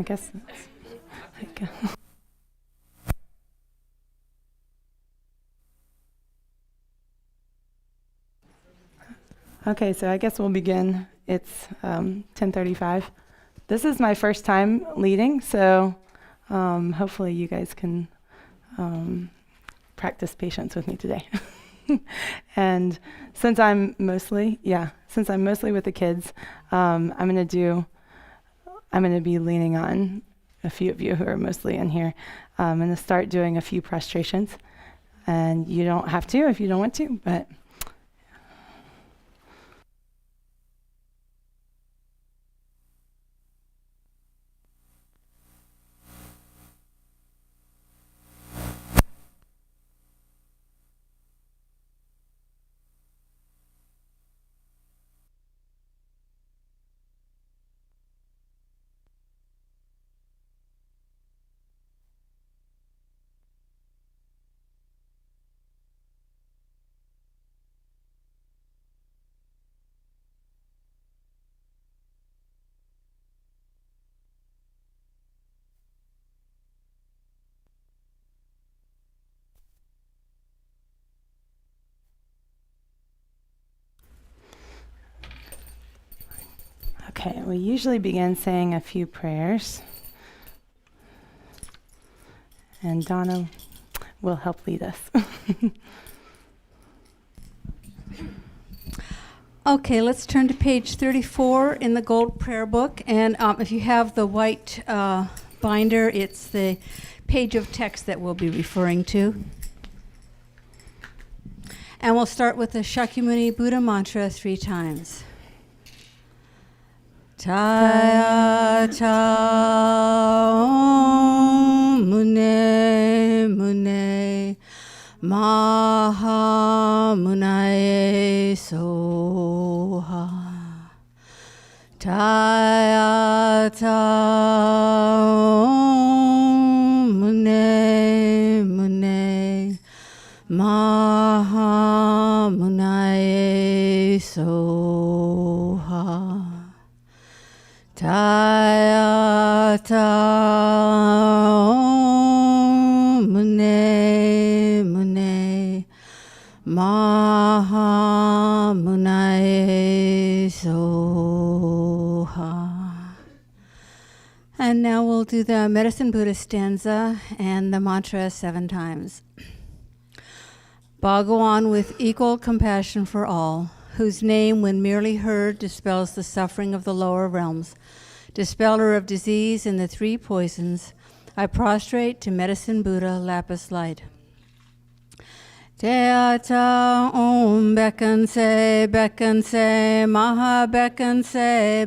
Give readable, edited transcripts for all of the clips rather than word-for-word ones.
I guess that's like, okay, so I guess we'll begin. It's 10:35. This is my first time leading, so hopefully you guys can practice patience with me today. And since I'm mostly with the kids, I'm going to be leaning on a few of you who are mostly in here. I'm going to start doing a few prostrations, and you don't have to if you don't want to, but okay, we usually begin saying a few prayers, and Donna will help lead us. Okay, let's turn to page 34 in the Gold Prayer Book, and if you have the white binder, it's the page of text that we'll be referring to. And we'll start with the Shakyamuni Buddha mantra 3 times. Taya cha om mune mune maha munaye soha. Taya cha om mune mune maha munaye soha. Taya ta mune mune maha munaye soha. And now we'll do the Medicine Buddha stanza and the mantra 7 times. Bhagawan with equal compassion for all, whose name, when merely heard, dispels the suffering of the lower realms, dispeller of disease and the 3 poisons, I prostrate to Medicine Buddha lapis light. Teata om bekanse, maha bekanse,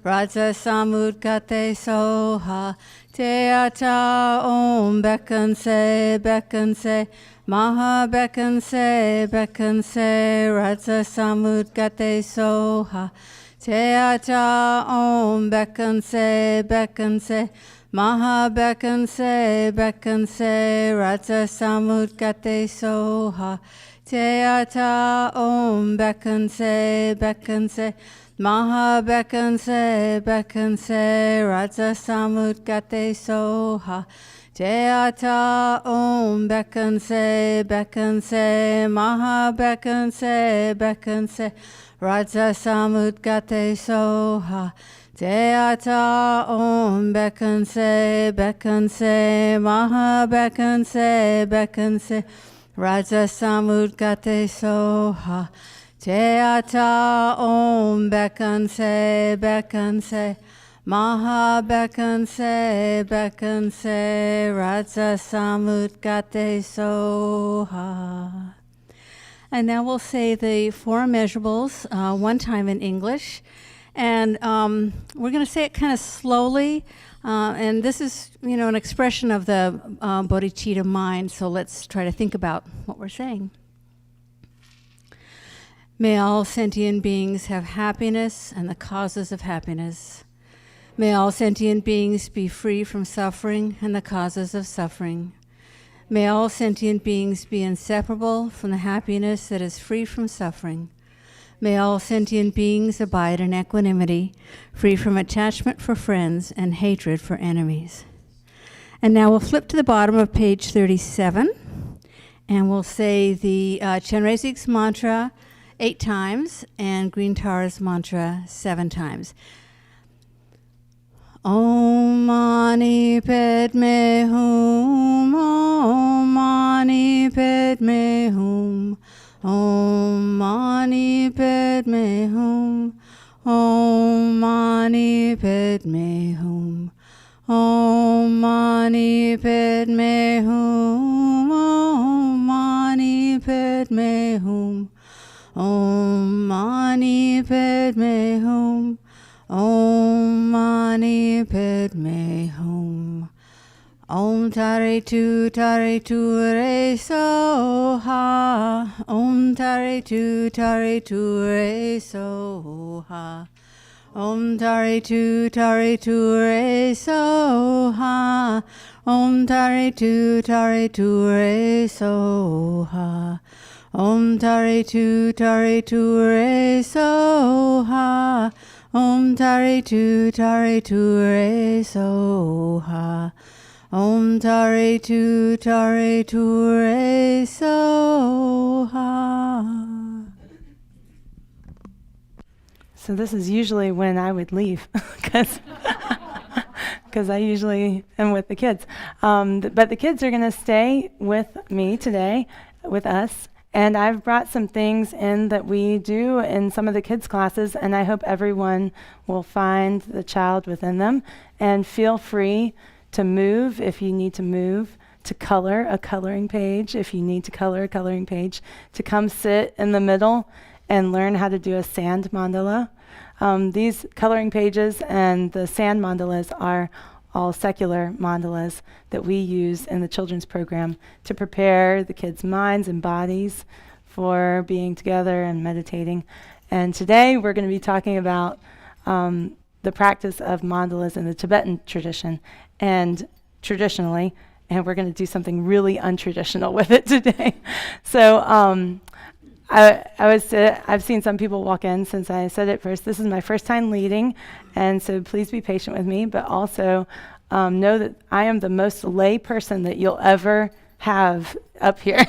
raja samudgate soha. Teata om bekanse, maha bekanse, raja samudgate soha. Teata om bekanse, maha bekanse, raja samudgate soha. Teata om bekanse, maha bekanse, raja samudgate soha. Teata om bekanse, maha bekanse, raja samudgate soha. Teata om bekanse, maha bekanse, raja samudgate soha. Teata om bekanse, maha bekanse, raja samudgate soha. And now we'll say the 4 measurables 1 time in English. And we're going to say it kind of slowly. And this is, an expression of the bodhicitta mind. So let's try to think about what we're saying. May all sentient beings have happiness and the causes of happiness. May all sentient beings be free from suffering and the causes of suffering. May all sentient beings be inseparable from the happiness that is free from suffering. May all sentient beings abide in equanimity, free from attachment for friends and hatred for enemies. And now we'll flip to the bottom of page 37, and we'll say the Chenrezig's mantra 8 times and Green Tara's mantra 7 times. Om Mani Padme Hum, Om Mani Padme Hum, Om Mani Padme Hum, Om Mani Padme Hum, Om Mani Padme Hum, Om Mani Padme Hum, Om Mani Padme Hum, Om Mani Padme Hum. Om Tare Tu Re So Ha. Om Tare Tu Re So Ha. Om Tare Tu Re So Ha. Om Tare Tu Re So Ha. Om Tare Tu Re So Ha. Om Tare Tu Re So Ha. Om Tare Tu Re So Ha. So this is usually when I would leave, because I usually am with the kids. But the kids are going to stay with me today, with us. And I've brought some things in that we do in some of the kids' classes, and I hope everyone will find the child within them. And feel free to move if you need to move, to color a coloring page if you need to color a coloring page, to come sit in the middle and learn how to do a sand mandala. These coloring pages and the sand mandalas are all secular mandalas that we use in the children's program to prepare the kids' minds and bodies for being together and meditating. And today we're going to be talking about the practice of mandalas in the Tibetan tradition and traditionally, and we're going to do something really untraditional with it today. So I've seen some people walk in since I said it first. This is my first time leading, and so please be patient with me, but also know that I am the most lay person that you'll ever have up here.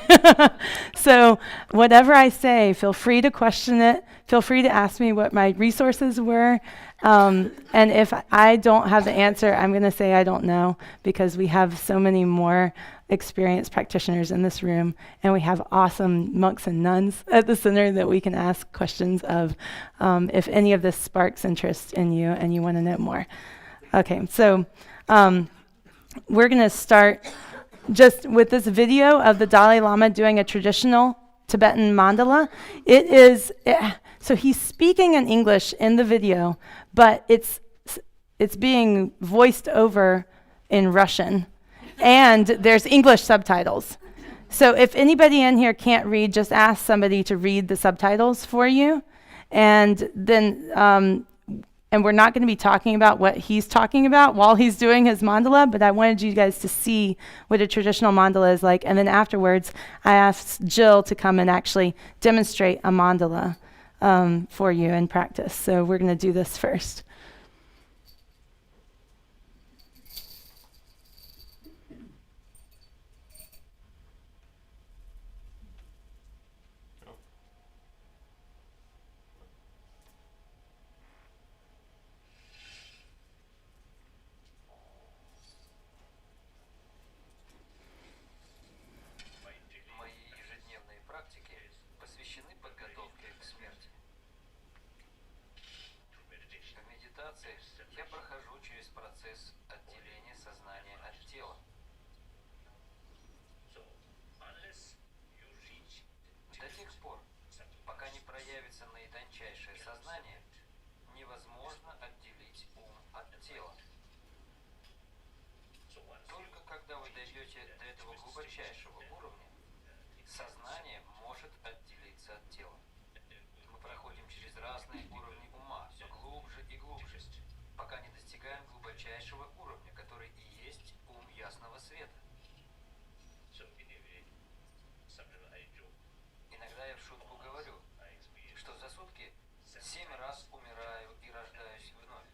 So whatever I say, feel free to question it. Feel free to ask me what my resources were. And if I don't have the answer, I'm going to say I don't know, because we have so many more experienced practitioners in this room, and we have awesome monks and nuns at the center that we can ask questions of if any of this sparks interest in you and you want to know more. Okay, so we're going to start just with this video of the Dalai Lama doing a traditional Tibetan mandala. So he's speaking in English in the video, but it's being voiced over in Russian, and there's English subtitles. So if anybody in here can't read, just ask somebody to read the subtitles for you, and then and we're not going to be talking about what he's talking about while he's doing his mandala, but I wanted you guys to see what a traditional mandala is like. And then afterwards, I asked Jill to come and actually demonstrate a mandala for you in practice. So we're going to do this first. Я прохожу через процесс отделения сознания от тела. До тех пор, пока не проявится наитончайшее сознание, невозможно отделить ум от тела. Только когда вы дойдете до этого глубочайшего уровня, сознание может отделиться от тела. Мы проходим через разные уровни ума, все глубже и глубже, пока не достигаем глубочайшего уровня, который и есть ум ясного света. Иногда я в шутку говорю, что за сутки 7 раз умираю и рождаюсь вновь.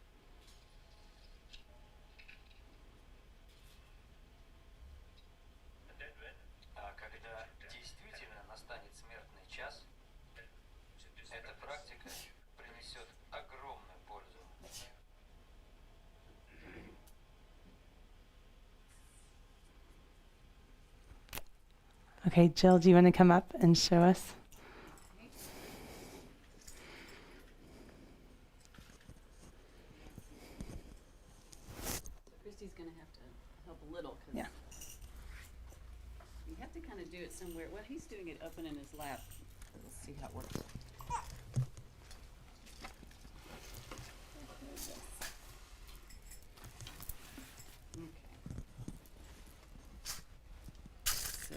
А когда действительно настанет смертный час, эта практика принесет огромную пользу. Okay, Jill, do you want to come up and show us? Christy's going to have to help a little because Yeah. you have to kind of do it somewhere. Well, he's doing it open in his lap. Let's see how it works. Okay. So.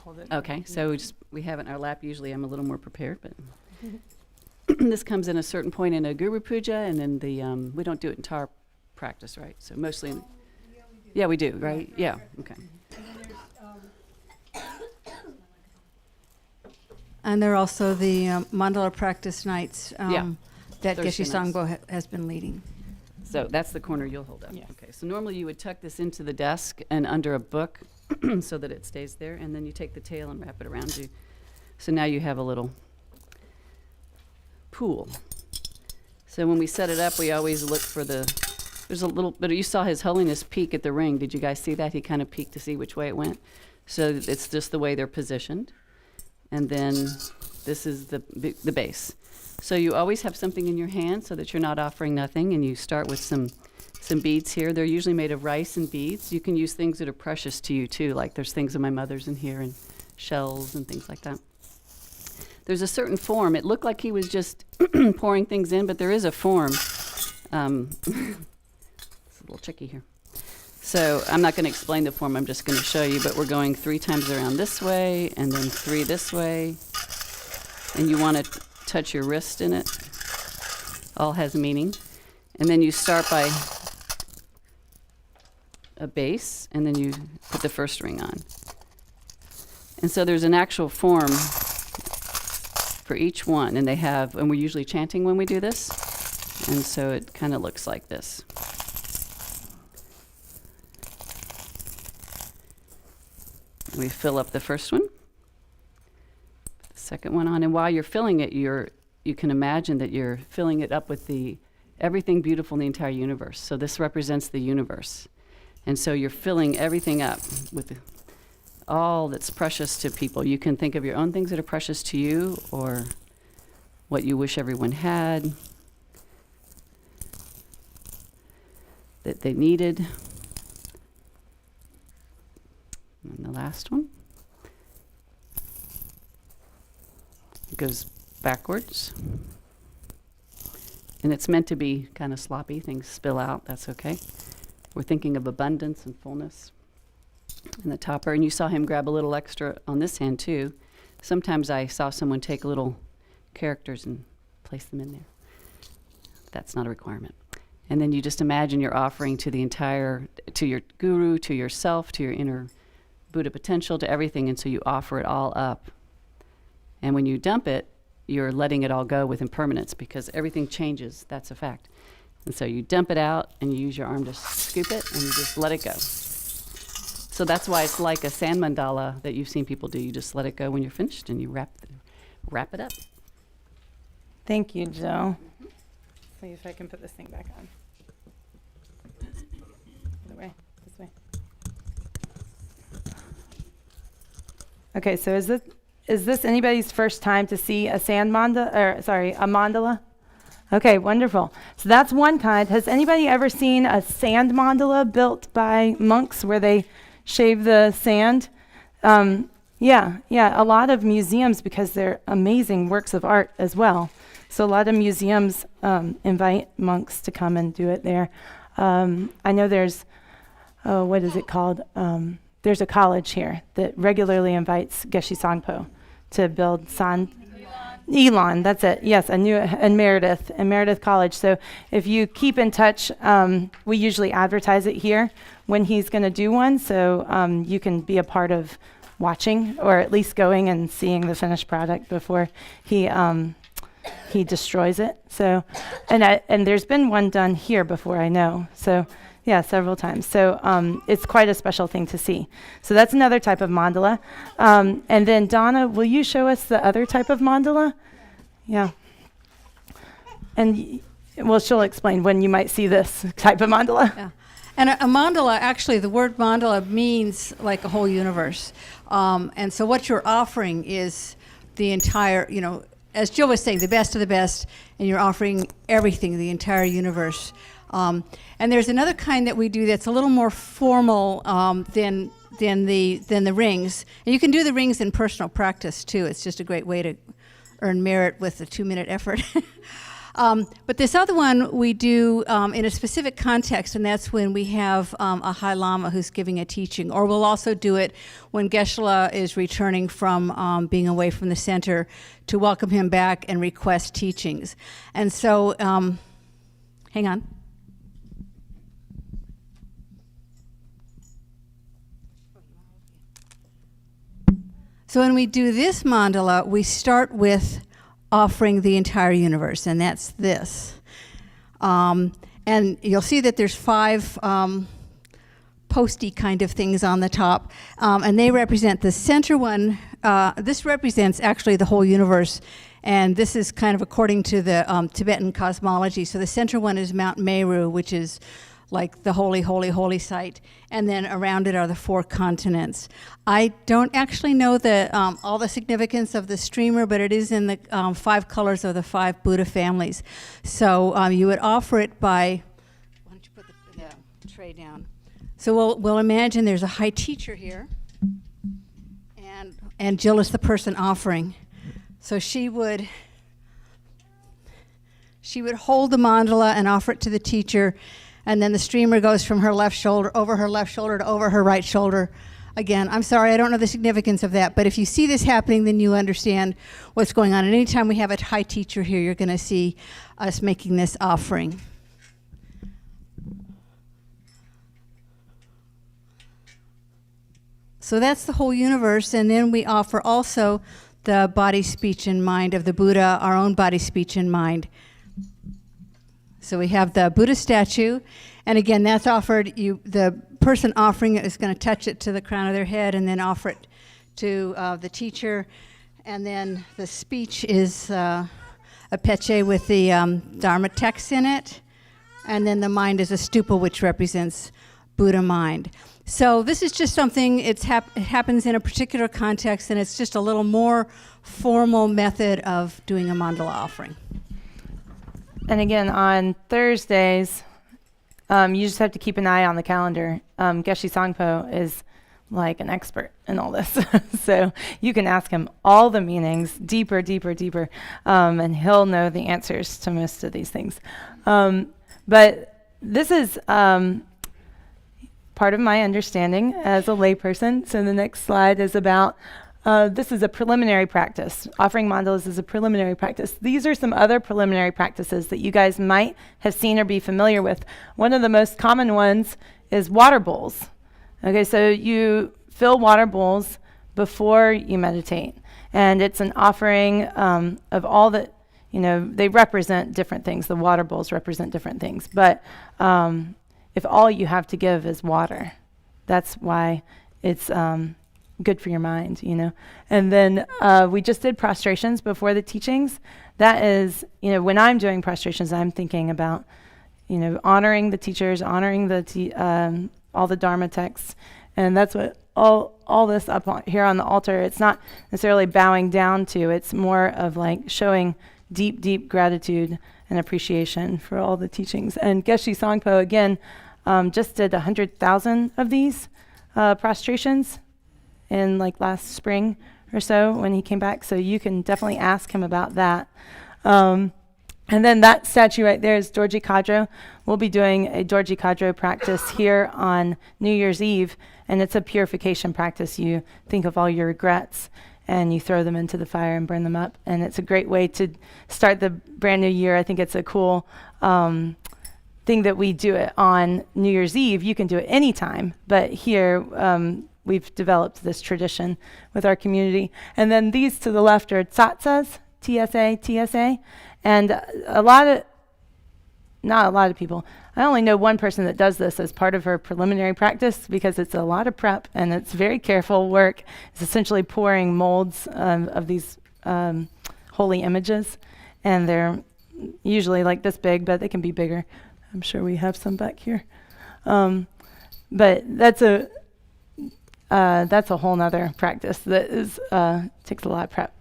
Hold it. Okay, so we have it in our lap. Usually I'm a little more prepared, but this comes in a certain point in a guru puja, and then we don't do it in tar practice, right? So mostly, yeah, we do, right? Yeah, okay. And there are also the mandala practice nights Yeah, that Thursday Geshe nights. Sangpo has been leading. So that's the corner you'll hold up. Yes. Okay, so normally you would tuck this into the desk and under a book so that it stays there, and then you take the tail and wrap it around you. So now you have a little pool. So when we set it up, we always look for there's a little bit, you saw His Holiness peek at the ring. Did you guys see that? He kind of peeked to see which way it went. So it's just the way they're positioned. And then this is the base. So you always have something in your hand so that you're not offering nothing, and you start with some beads here. They're usually made of rice and beads. You can use things that are precious to you too, like there's things of my mother's in here and shells and things like that. There's a certain form. It looked like he was just pouring things in, but there is a form. It's a little tricky here. So I'm not going to explain the form, I'm just going to show you, but we're going 3 times around this way, and then 3 this way. And you want to touch your wrist in it. All has meaning. And then you start by a base, and then you put the first ring on. And so there's an actual form for each one, and we're usually chanting when we do this, and so it kind of looks like this. We fill up the first one, put the second one on, and while you're filling it, you can imagine that you're filling it up with everything beautiful in the entire universe. So this represents the universe. And so you're filling everything up with all that's precious to people. You can think of your own things that are precious to you, or what you wish everyone had, that they needed. And the last one. It goes backwards. And it's meant to be kind of sloppy. Things spill out. That's okay. We're thinking of abundance and fullness. And the topper. And you saw him grab a little extra on this hand, too. Sometimes I saw someone take little characters and place them in there. That's not a requirement. And then you just imagine you're offering to your guru, to yourself, to your inner Buddha potential, to everything. And so you offer it all up. And when you dump it, you're letting it all go with impermanence, because everything changes. That's a fact. And so you dump it out, and you use your arm to scoop it, and you just let it go. So that's why it's like a sand mandala that you've seen people do. You just let it go when you're finished, and you wrap it up. Thank you, Jill. See if I can put this thing back on. Other way, this way. Okay, so is this anybody's first time to see a mandala? Okay, wonderful. So that's one kind. Has anybody ever seen a sand mandala built by monks where they shave the sand? Yeah, a lot of museums, because they're amazing works of art as well. So a lot of museums invite monks to come and do it there. I know there's, what is it called? There's a college here that regularly invites Geshe Sangpo to build Elon, that's it. Yes, and Meredith College. So if you keep in touch, we usually advertise it here when he's going to do one, so you can be a part of watching, or at least going and seeing the finished product before he he destroys it. So, and there's been one done here before, I know. So, yeah, several times. So it's quite a special thing to see. So that's another type of mandala. And then Donna, will you show us the other type of mandala? Yeah. And well, she'll explain when you might see this type of mandala. Yeah. And a mandala, actually, the word mandala means like a whole universe. And so what you're offering is the entire, as Jill was saying, the best of the best, and you're offering everything, the entire universe. And there's another kind that we do that's a little more formal than the rings. And you can do the rings in personal practice too. It's just a great way to earn merit with a 2-minute effort. But this other one we do in a specific context, and that's when we have a High Lama who's giving a teaching. Or we'll also do it when Geshe is returning from being away from the center to welcome him back and request teachings. And so, hang on. So when we do this mandala, we start with offering the entire universe, and that's this. And you'll see that there's 5 posty kind of things on the top, and they represent the center one. This represents actually the whole universe, and this is kind of according to the Tibetan cosmology. So the center one is Mount Meru, which is like the holy, holy, holy site, and then around it are the 4 continents. I don't actually know all the significance of the streamer, but it is in the 5 colors of the 5 Buddha families. So you would offer it by, why don't you put the tray down? So we'll imagine there's a high teacher here, and Jill is the person offering. So she would hold the mandala and offer it to the teacher. And then the streamer goes from her left shoulder, to over her right shoulder. Again, I'm sorry, I don't know the significance of that, but if you see this happening, then you understand what's going on. And anytime we have a high teacher here, you're going to see us making this offering. So that's the whole universe, and then we offer also the body, speech, and mind of the Buddha, our own body, speech, and mind. So we have the Buddha statue, and again, that's offered. The person offering it is going to touch it to the crown of their head and then offer it to the teacher. And then the speech is a peche with the Dharma text in it. And then the mind is a stupa, which represents Buddha mind. So this is just something, it happens in a particular context, and it's just a little more formal method of doing a mandala offering. And again, on Thursdays, you just have to keep an eye on the calendar. Geshe Sangpo is like an expert in all this. So you can ask him all the meanings, deeper, and he'll know the answers to most of these things. But this is part of my understanding as a layperson. So the next slide is about this is a preliminary practice. Offering mandalas is a preliminary practice. These are some other preliminary practices that you guys might have seen or be familiar with. One of the most common ones is water bowls. Okay, so you fill water bowls before you meditate. And it's an offering of all the, they represent different things. The water bowls represent different things. But if all you have to give is water, that's why it's good for your mind, And then we just did prostrations before the teachings. That is, when I'm doing prostrations, I'm thinking about, honoring the teachers, honoring the all the Dharma texts. And that's what all this up here on the altar, it's not necessarily bowing down to, it's more of like showing deep gratitude and appreciation for all the teachings. And Geshe Sangpo, again, just did 100,000 of these prostrations in like last spring or so when he came back. So you can definitely ask him about that. And then that statue right there is Dorji Kadro. We'll be doing a Dorji Kadro practice here on New Year's Eve, and it's a purification practice. You think of all your regrets and you throw them into the fire and burn them up. And it's a great way to start the brand new year. I think it's a cool thing that we do it on New Year's Eve. You can do it anytime, but here we've developed this tradition with our community. And then these to the left are tsatsas, TSA. And not a lot of people. I only know one person that does this as part of her preliminary practice because it's a lot of prep and it's very careful work. It's essentially pouring molds of these holy images, and they're usually like this big, but they can be bigger. I'm sure we have some back here. But that's a whole nother practice that is takes a lot of prep.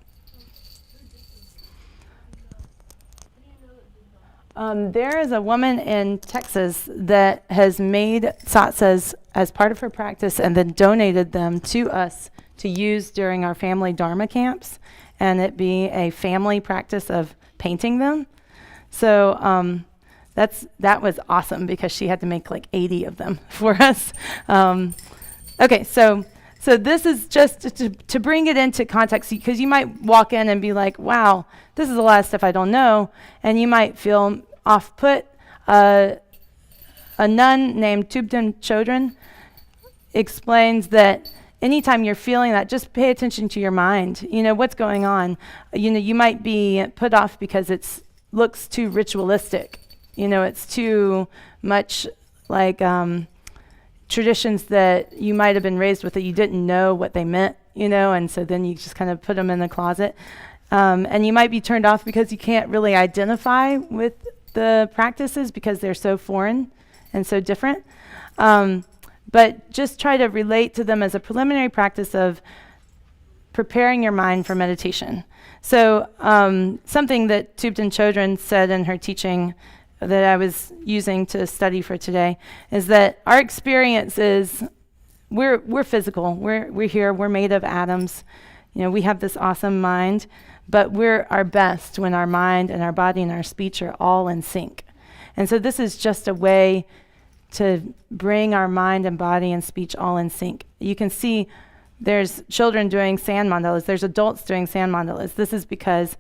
There is a woman in Texas that has made satsas as part of her practice and then donated them to us to use during our family Dharma camps, and it be a family practice of painting them. So that was awesome because she had to make like 80 of them for us. Okay, so this is just to bring it into context, because you might walk in and be like, wow, this is a lot of stuff I don't know, and you might feel off-put. A nun named Chodron explains that anytime you're feeling that, just pay attention to your mind. You know, what's going on? You know, you might be put off because it looks too ritualistic. You know, it's too much like traditions that you might have been raised with that you didn't know what they meant, you know, and so then you just kind of put them in the closet. And you might be turned off because you can't really identify with the practices because they're so foreign and so different. But just try to relate to them as a preliminary practice of preparing your mind for meditation. So something that Thubten Chodron said in her teaching that I was using to study for today is that our experience is we're physical. We're here. We're made of atoms. You know, we have this awesome mind, but we're our best when our mind and our body and our speech are all in sync. And so this is just a way to bring our mind and body and speech all in sync. You can see there's children doing sand mandalas. There's adults doing sand mandalas. This is because,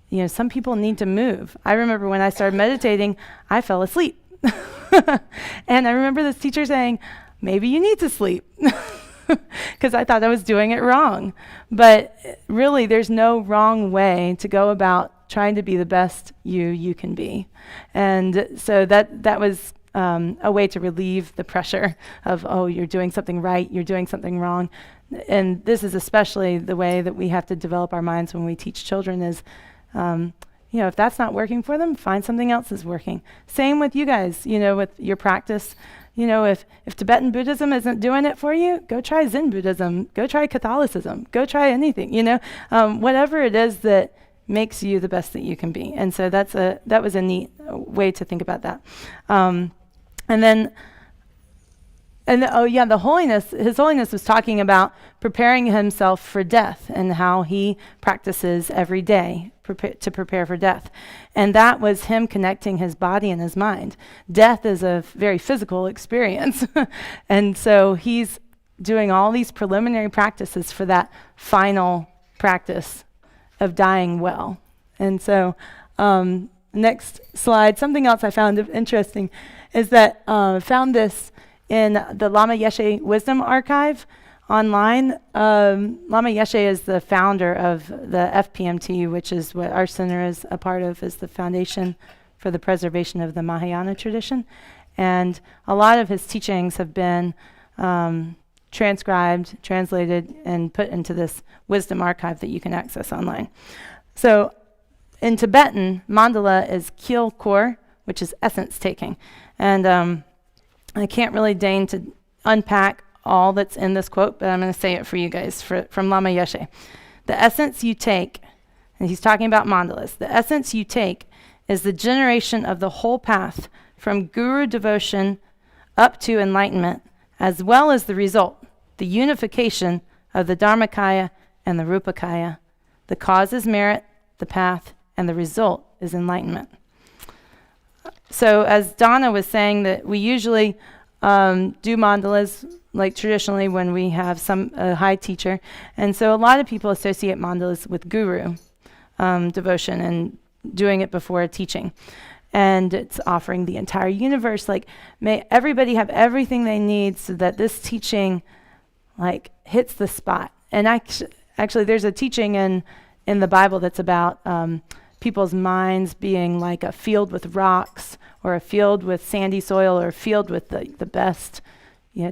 you know, some people need to move. I remember when I started meditating, I fell asleep. And I remember this teacher saying, maybe you need to sleep, because I thought I was doing it wrong. But really, there's no wrong way to go about trying to be the best you can be. And so that was a way to relieve the pressure of, oh, you're doing something right, you're doing something wrong. And this is especially the way that we have to develop our minds when we teach children is, you know, if that's not working for them, find something else that's working. Same with you guys, you know, with your practice. You know, if Tibetan Buddhism isn't doing it for you, go try Zen Buddhism, go try Catholicism, go try anything, you know, whatever it is that makes you the best that you can be. And so that was a neat way to think about that. The Holiness, His Holiness was talking about preparing himself for death and how he practices every day to prepare for death. And that was him connecting his body and his mind. Death is a very physical experience. And so he's doing all these preliminary practices for that final practice of dying well. And so next slide, something else I found interesting is that found this in the Lama Geshe Wisdom Archive online. Lama Geshe is the founder of the FPMT, which is what our center is a part of, is the Foundation for the Preservation of the Mahayana Tradition. And a lot of his teachings have been transcribed, translated, and put into this wisdom archive that you can access online. So in Tibetan, mandala is kyil kor, which is essence taking. And I can't really deign to unpack all that's in this quote, but I'm going to say it for you guys from Lama Geshe. The essence you take, and he's talking about mandalas, the essence you take is the generation of the whole path from guru devotion up to enlightenment, as well as the result, the unification of the Dharmakaya and the Rupakaya. The cause is merit, the path, and the result is enlightenment. So as Donna was saying, that we usually do mandalas like traditionally when we have a high teacher. And so a lot of people associate mandalas with guru devotion and doing it before a teaching. And it's offering the entire universe, like, may everybody have everything they need so that this teaching like hits the spot. And actually there's a teaching in in the Bible that's about people's minds being like a field with rocks, or a field with sandy soil, or a field with the best,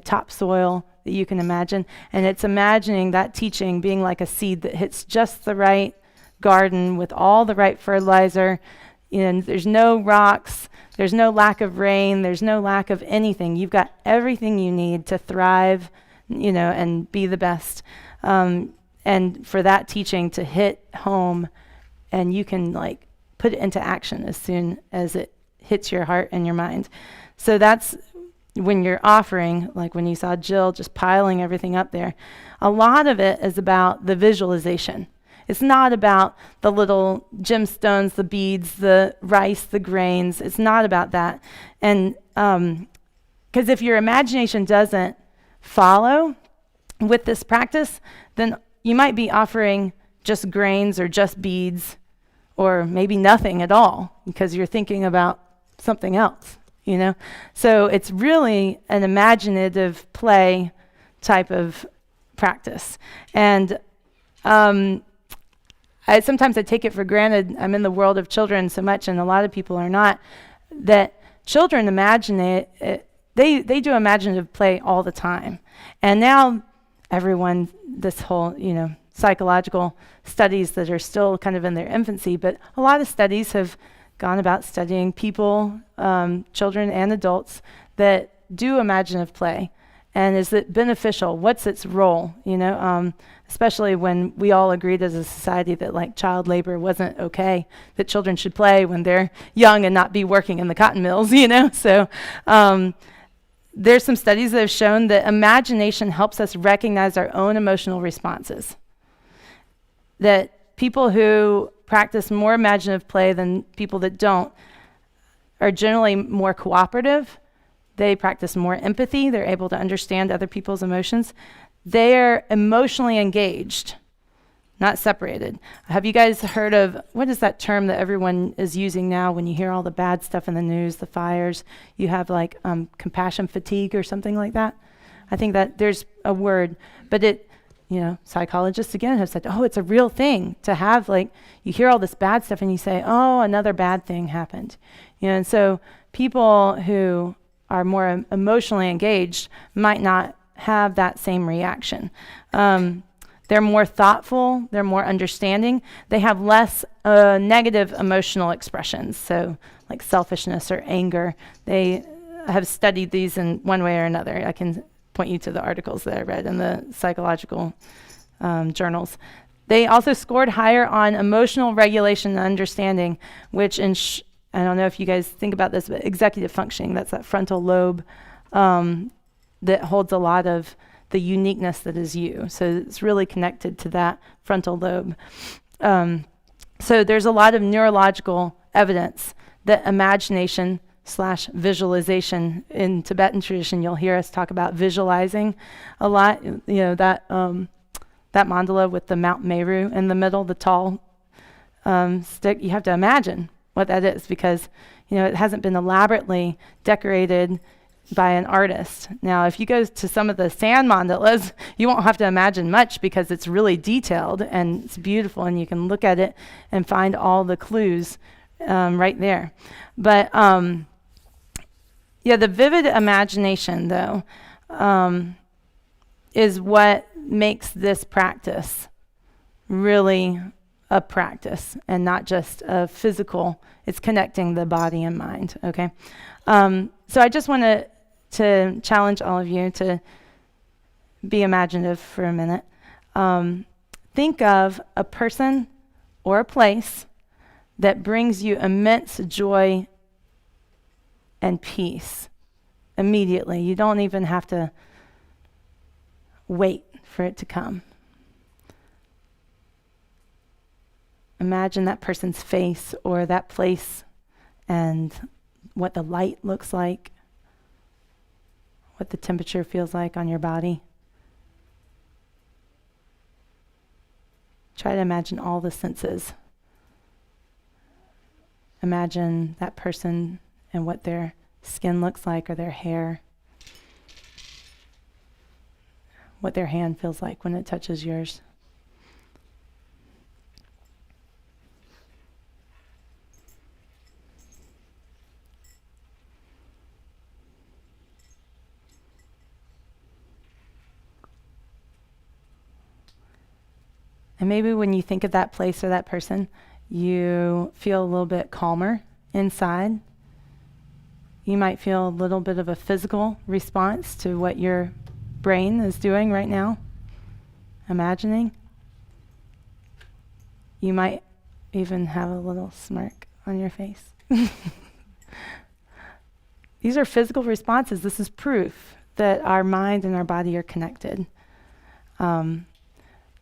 topsoil that you can imagine. And it's imagining that teaching being like a seed that hits just the right garden with all the right fertilizer. And there's no rocks, there's no lack of rain, there's no lack of anything. You've got everything you need to thrive, and be the best. And for that teaching to hit home, and you can like put it into action as soon as it hits your heart and your mind. So that's when you're offering, like when you saw Jill just piling everything up there. A lot of it is about the visualization. It's not about the little gemstones, the beads, the rice, the grains. It's not about that. And because if your imagination doesn't follow with this practice, then you might be offering just grains or just beads, or maybe nothing at all, because you're thinking about something else, So it's really an imaginative play type of practice. And sometimes I take it for granted. I'm in the world of children so much, and a lot of people are not, that children imagine it. They do imaginative play all the time. And now everyone, this whole, psychological studies that are still kind of in their infancy, but a lot of studies have gone about studying people, children and adults, that do imaginative play. And is it beneficial? What's its role? Especially when we all agreed as a society that like child labor wasn't okay, that children should play when they're young and not be working in the cotton mills, So there's some studies that have shown that imagination helps us recognize our own emotional responses. That people who practice more imaginative play than people that don't are generally more cooperative. They practice more empathy. They're able to understand other people's emotions. They're emotionally engaged, not separated. Have you guys heard of, what is that term that everyone is using now when you hear all the bad stuff in the news, the fires? You have like compassion fatigue or something like that. I think that there's a word, but psychologists again have said, it's a real thing to have, like, you hear all this bad stuff and you say, another bad thing happened. And so people who are more emotionally engaged might not have that same reaction. They're more thoughtful, they're more understanding, they have less negative emotional expressions, so like selfishness or anger. They have studied these in one way or another. I can point you to the articles that I read in the psychological journals. They also scored higher on emotional regulation and understanding, which I don't know if you guys think about this, but executive functioning, that's that frontal lobe that holds a lot of the uniqueness that is you. So it's really connected to that frontal lobe. So there's a lot of neurological evidence that imagination / visualization, in Tibetan tradition, you'll hear us talk about visualizing a lot. That mandala with the Mount Meru in the middle, the tall stick, you have to imagine what that is, because it hasn't been elaborately decorated by an artist. Now, if you go to some of the sand mandalas, you won't have to imagine much, because it's really detailed and it's beautiful, and you can look at it and find all the clues right there. But the vivid imagination, though, is what makes this practice really a practice and not just a physical. It's connecting the body and mind, okay? So I just want to challenge all of you to be imaginative for a minute. Think of a person or a place that brings you immense joy and peace immediately. You don't even have to wait for it to come. Imagine that person's face or that place and what the light looks like, what the temperature feels like on your body. Try to imagine all the senses. Imagine that person and what their skin looks like, or their hair, what their hand feels like when it touches yours. And maybe when you think of that place or that person, you feel a little bit calmer inside. You might feel a little bit of a physical response to what your brain is doing right now, imagining. You might even have a little smirk on your face. These are physical responses. This is proof that our mind and our body are connected. And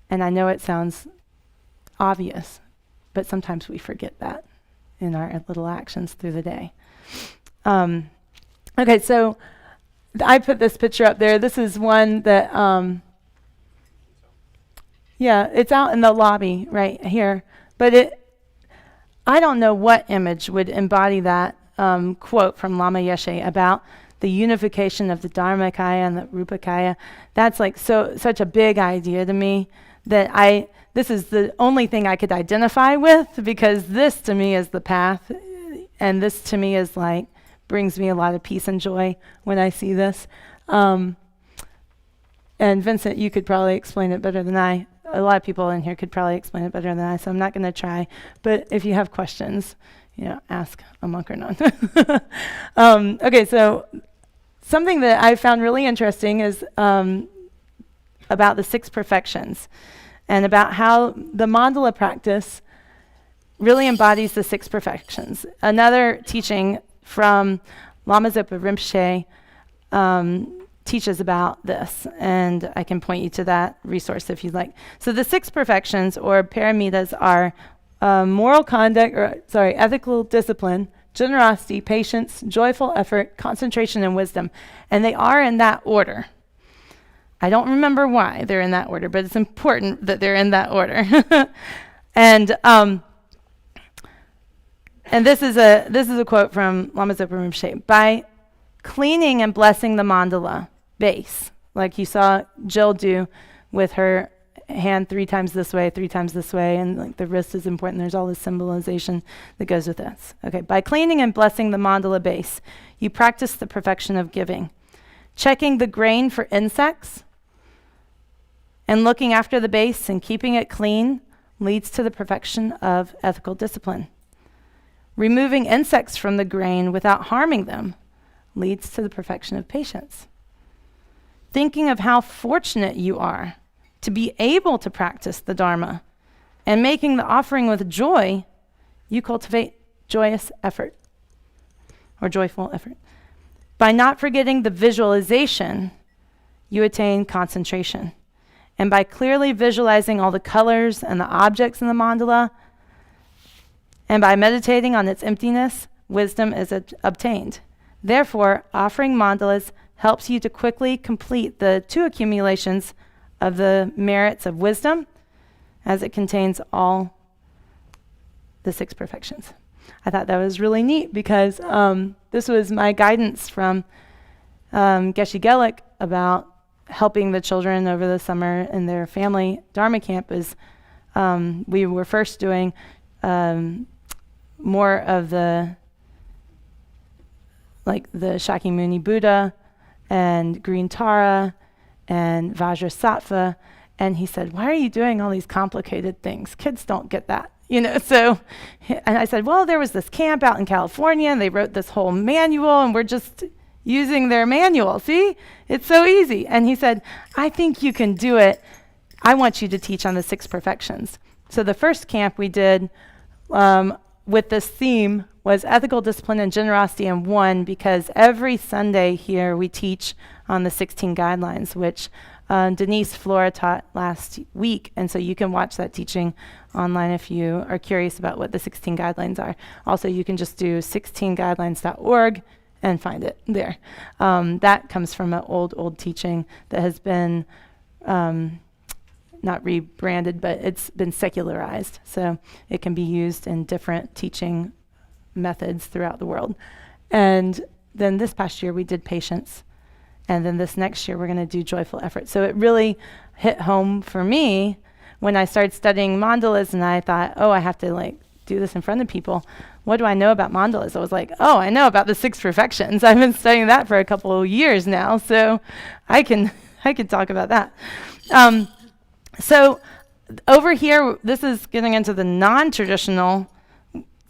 I know it sounds obvious, but sometimes we forget that in our little actions through the day. Okay, so I put this picture up there. This is one that, it's out in the lobby right here. But I don't know what image would embody that quote from Lama Yeshe about the unification of the Dharmakaya and the Rupakaya. That's like such a big idea to me that this is the only thing I could identify with, because this to me is the path, and this to me is like brings me a lot of peace and joy when I see this. And Vincent, you could probably explain it better than I. A lot of people in here could probably explain it better than I, so I'm not going to try. But if you have questions, ask a monk or nun. Okay, so something that I found really interesting is about the 6 perfections, and about how the mandala practice really embodies the 6 perfections. Another teaching from Lama Zopa Rinpoche teaches about this, and I can point you to that resource if you'd like. So the 6 perfections, or paramitas, are ethical discipline, generosity, patience, joyful effort, concentration, and wisdom. And they are in that order. I don't remember why they're in that order, but it's important that they're in that order. And this is a quote from Lama Zopa Rinpoche. By cleaning and blessing the mandala base, like you saw Jill do with her hand 3 times this way, 3 times this way, and like the wrist is important. There's all this symbolization that goes with this. Okay, by cleaning and blessing the mandala base, you practice the perfection of giving. Checking the grain for insects and looking after the base and keeping it clean leads to the perfection of ethical discipline. Removing insects from the grain without harming them leads to the perfection of patience. Thinking of how fortunate you are to be able to practice the Dharma and making the offering with joy, you cultivate joyous effort or joyful effort. By not forgetting the visualization, you attain concentration. And by clearly visualizing all the colors and the objects in the mandala, and by meditating on its emptiness, wisdom is obtained. Therefore, offering mandalas helps you to quickly complete the 2 accumulations of the merits of wisdom, as it contains all the 6 perfections. I thought that was really neat, because this was my guidance from Geshe Gelik about helping the children over the summer in their family Dharma camp. We were first doing more of the Shakyamuni Buddha and Green Tara and Vajrasattva. And he said, why are you doing all these complicated things? Kids don't get that. So, and I said, well, there was this camp out in California, and they wrote this whole manual, and we're just using their manual. See, it's so easy. And he said, I think you can do it. I want you to teach on the 6 perfections. So the first camp we did with this theme was ethical discipline and generosity in 1, because every Sunday here we teach on the 16 guidelines, which Denise Flora taught last week. And so you can watch that teaching online if you are curious about what the 16 guidelines are. Also, you can just do 16guidelines.org and find it there. That comes from an old teaching that has been not rebranded, but it's been secularized. So it can be used in different teaching methods throughout the world. And then this past year we did patience. And then this next year we're going to do joyful effort. So it really hit home for me when I started studying mandalas, and I thought, oh, I have to do this in front of people. What do I know about mandalas? I was like, oh, I know about the 6 perfections. I've been studying that for a couple of years now, so I can talk about that. So over here, this is getting into the non-traditional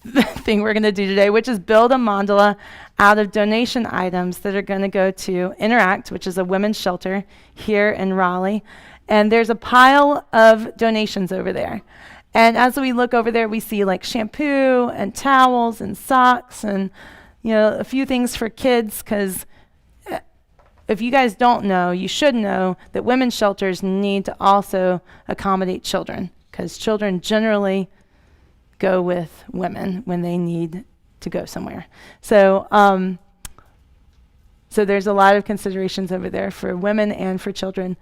thing we're going to do today, which is build a mandala out of donation items that are going to go to Interact, which is a women's shelter here in Raleigh. And there's a pile of donations over there. And as we look over there, we see like shampoo and towels and socks and, a few things for kids, because if you guys don't know, you should know that women's shelters need to also accommodate children, because children generally go with women when they need to go somewhere. So there's a lot of considerations over there for women and for children.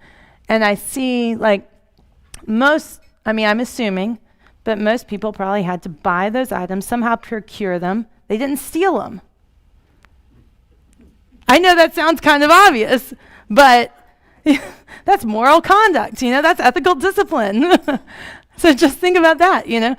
And I see I'm assuming, but most people probably had to buy those items, somehow procure them. They didn't steal them. I know that sounds kind of obvious, but that's moral conduct, that's ethical discipline. So just think about that, You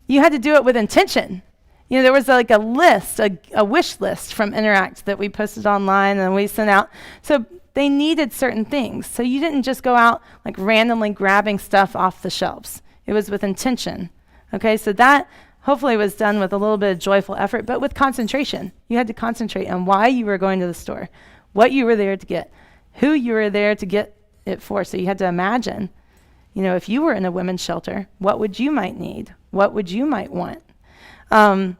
had to do it with intention. There was a list, a wish list from Interact that we posted online and we sent out. So they needed certain things. So you didn't just go out randomly grabbing stuff off the shelves. It was with intention. Okay, so that hopefully was done with a little bit of joyful effort, but with concentration. You had to concentrate on why you were going to the store, what you were there to get, who you were there to get it for. So you had to imagine, if you were in a women's shelter, what would you might need? What would you might want? And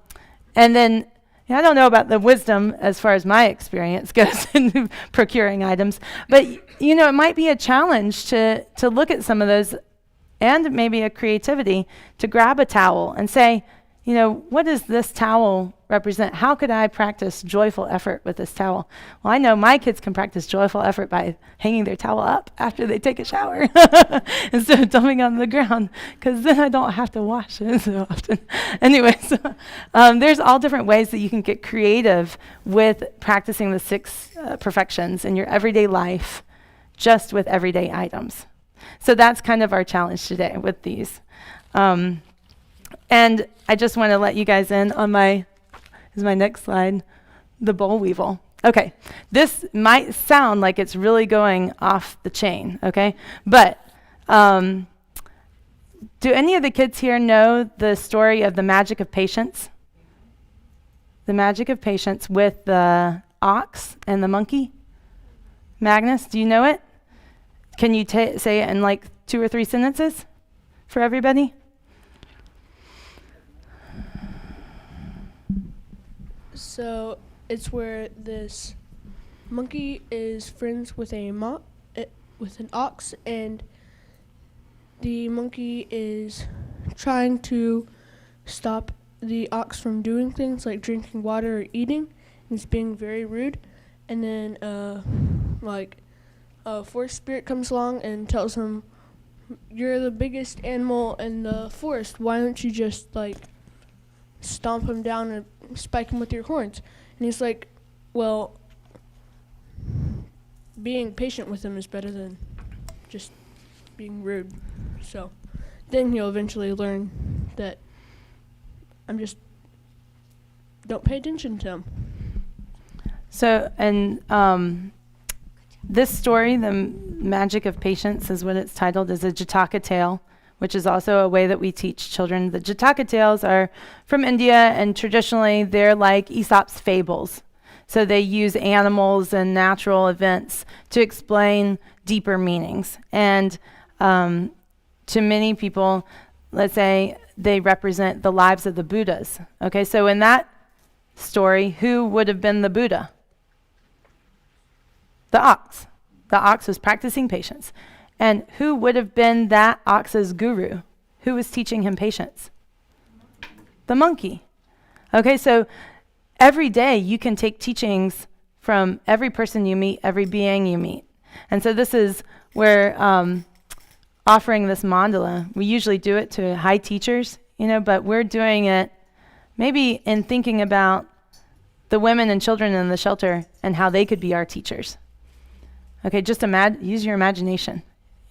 then, I don't know about the wisdom as far as my experience goes in procuring items, but, it might be a challenge to look at some of those, and maybe a creativity to grab a towel and say, what does this towel represent? How could I practice joyful effort with this towel? Well, I know my kids can practice joyful effort by hanging their towel up after they take a shower instead of dumping it on the ground, because then I don't have to wash it so often. Anyways, there's all different ways that you can get creative with practicing the 6 perfections in your everyday life, just with everyday items. So that's kind of our challenge today with these. And I just want to let you guys in on my next slide, the boll weevil. Okay, this might sound like it's really going off the chain, okay? But do any of the kids here know the story of the magic of patience? The magic of patience with the ox and the monkey? Magnus, do you know it? Can you say it in 2 or 3 sentences for everybody? So it's where this monkey is friends with with an ox, and the monkey is trying to stop the ox from doing things like drinking water or eating, and he's being very rude. And then a forest spirit comes along and tells him, "You're the biggest animal in the forest. Why don't you just stomp him down and spike him with your horns?" And he's like, "Well, being patient with him is better than just being rude." So then he'll eventually learn that I'm just don't pay attention to him. So, and this story, The Magic of Patience is what it's titled, is a Jataka tale, which is also a way that we teach children. The Jataka tales are from India, and traditionally they're like Aesop's fables. So they use animals and natural events to explain deeper meanings. And to many people, let's say, they represent the lives of the Buddhas. Okay, so in that story, who would have been the Buddha? The ox. The ox was practicing patience. And who would have been that ox's guru? Who was teaching him patience? The monkey. Okay, so every day you can take teachings from every person you meet, every being you meet. And so this is where offering this mandala, we usually do it to high teachers, but we're doing it maybe in thinking about the women and children in the shelter and how they could be our teachers. Okay, just use your imagination.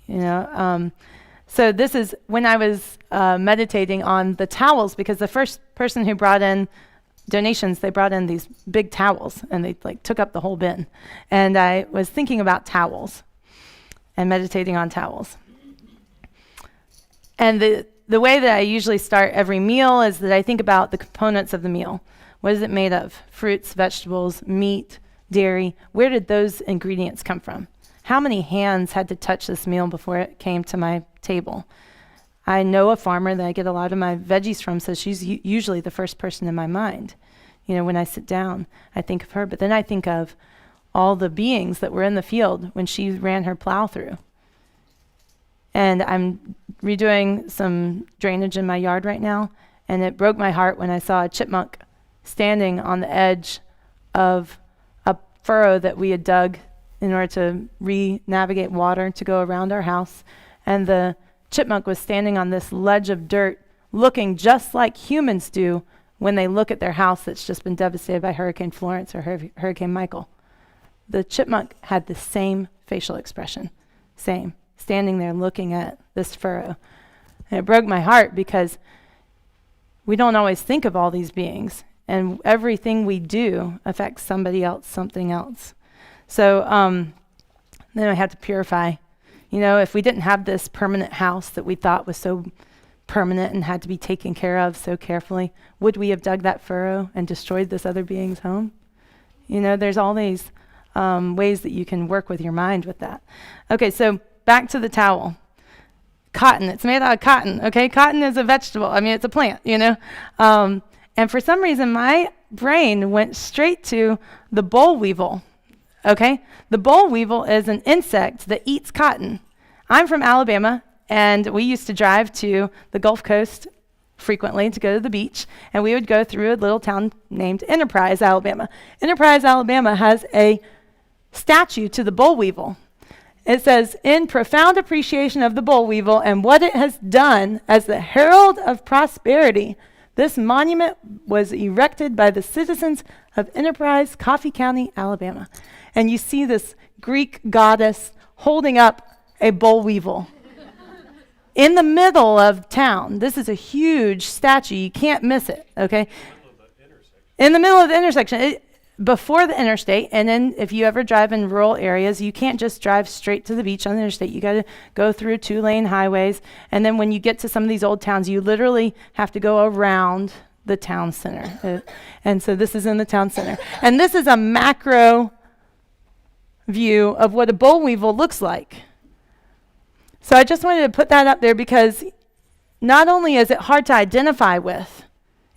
So this is when I was meditating on the towels, because the first person who brought in donations, they brought in these big towels and they took up the whole bin. And I was thinking about towels and meditating on towels. And the way that I usually start every meal is that I think about the components of the meal. What is it made of? Fruits, vegetables, meat, dairy. Where did those ingredients come from? How many hands had to touch this meal before it came to my table? I know a farmer that I get a lot of my veggies from, so she's usually the first person in my mind. You know, when I sit down, I think of her, but then I think of all the beings that were in the field when she ran her plow through. And I'm redoing some drainage in my yard right now, and it broke my heart when I saw a chipmunk standing on the edge of a furrow that we had dug in order to re-navigate water to go around our house. And the chipmunk was standing on this ledge of dirt, looking just like humans do when they look at their house that's just been devastated by Hurricane Florence or Hurricane Michael. The chipmunk had the same facial expression, same, standing there looking at this furrow. And it broke my heart because we don't always think of all these beings, and everything we do affects somebody else, something else. So then I had to purify. You know, if we didn't have this permanent house that we thought was so permanent and had to be taken care of so carefully, would we have dug that furrow and destroyed this other being's home? You know, there's all these ways that you can work with your mind with that. Okay, so back to the towel. Cotton, it's made out of cotton, okay? Cotton is a vegetable. I mean, it's a plant, you know? And for some reason, my brain went straight to the boll weevil, okay? The boll weevil is an insect that eats cotton. I'm from Alabama, and we used to drive to the Gulf Coast frequently to go to the beach, and we would go through a little town named Enterprise, Alabama. Enterprise, Alabama has a statue to the boll weevil. It says, "In profound appreciation of the boll weevil and what it has done as the herald of prosperity, this monument was erected by the citizens of Enterprise, Coffee County, Alabama." And you see this Greek goddess holding up a boll weevil in the middle of town. This is a huge statue. You can't miss it, okay? In the middle of the intersection. Before the interstate, and then if you ever drive in rural areas, you can't just drive straight to the beach on the interstate. You got to go through 2-lane highways, and then when you get to some of these old towns, you literally have to go around the town center. And so this is in the town center. And this is a macro view of what a boll weevil looks like. So I just wanted to put that up there because not only is it hard to identify with,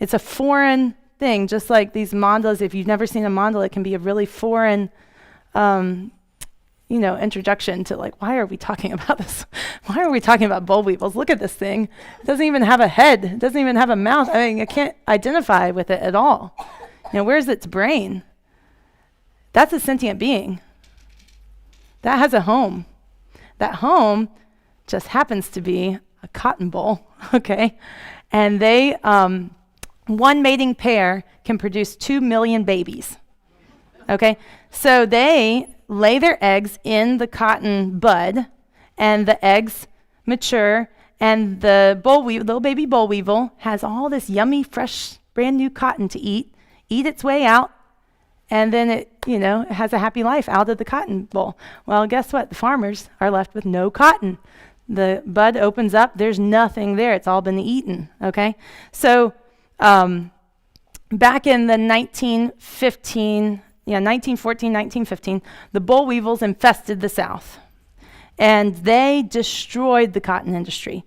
it's a foreign thing, just like these mandalas. If you've never seen a mandala, it can be a really foreign, introduction to like, why are we talking about this? Why are we talking about boll weevils? Look at this thing. It doesn't even have a head. It doesn't even have a mouth. I mean, I can't identify with it at all. You know, where's its brain? That's a sentient being. That has a home. That home just happens to be a cotton boll, okay? And they, one mating pair can produce 2 million babies, okay? So they lay their eggs in the cotton bud, and the eggs mature, and the little baby boll weevil has all this yummy, fresh, brand new cotton to eat its way out, and then it has a happy life out of the cotton boll. Well, guess what? The farmers are left with no cotton. The bud opens up, there's nothing there. It's all been eaten, okay? So back in the 1914, 1915, the boll weevils infested the South. And they destroyed the cotton industry,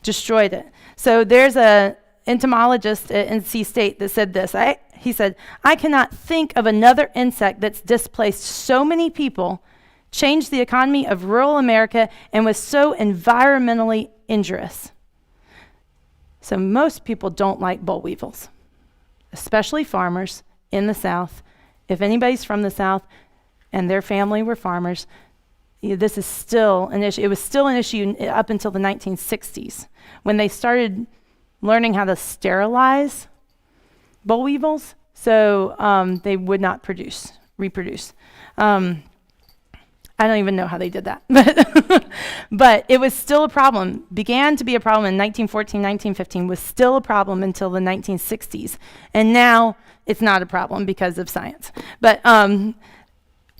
destroyed it. So there's a entomologist at NC State that said this. He said, "I cannot think of another insect that's displaced so many people, changed the economy of rural America, and was so environmentally injurious." So most people don't like boll weevils, especially farmers in the South. If anybody's from the South and their family were farmers, this is still an issue. It was still an issue up until the 1960s when they started learning how to sterilize boll weevils so they would not reproduce. I don't even know how they did that, but it was still a problem. Began to be a problem in 1914, 1915, was still a problem until the 1960s. And now it's not a problem because of science. But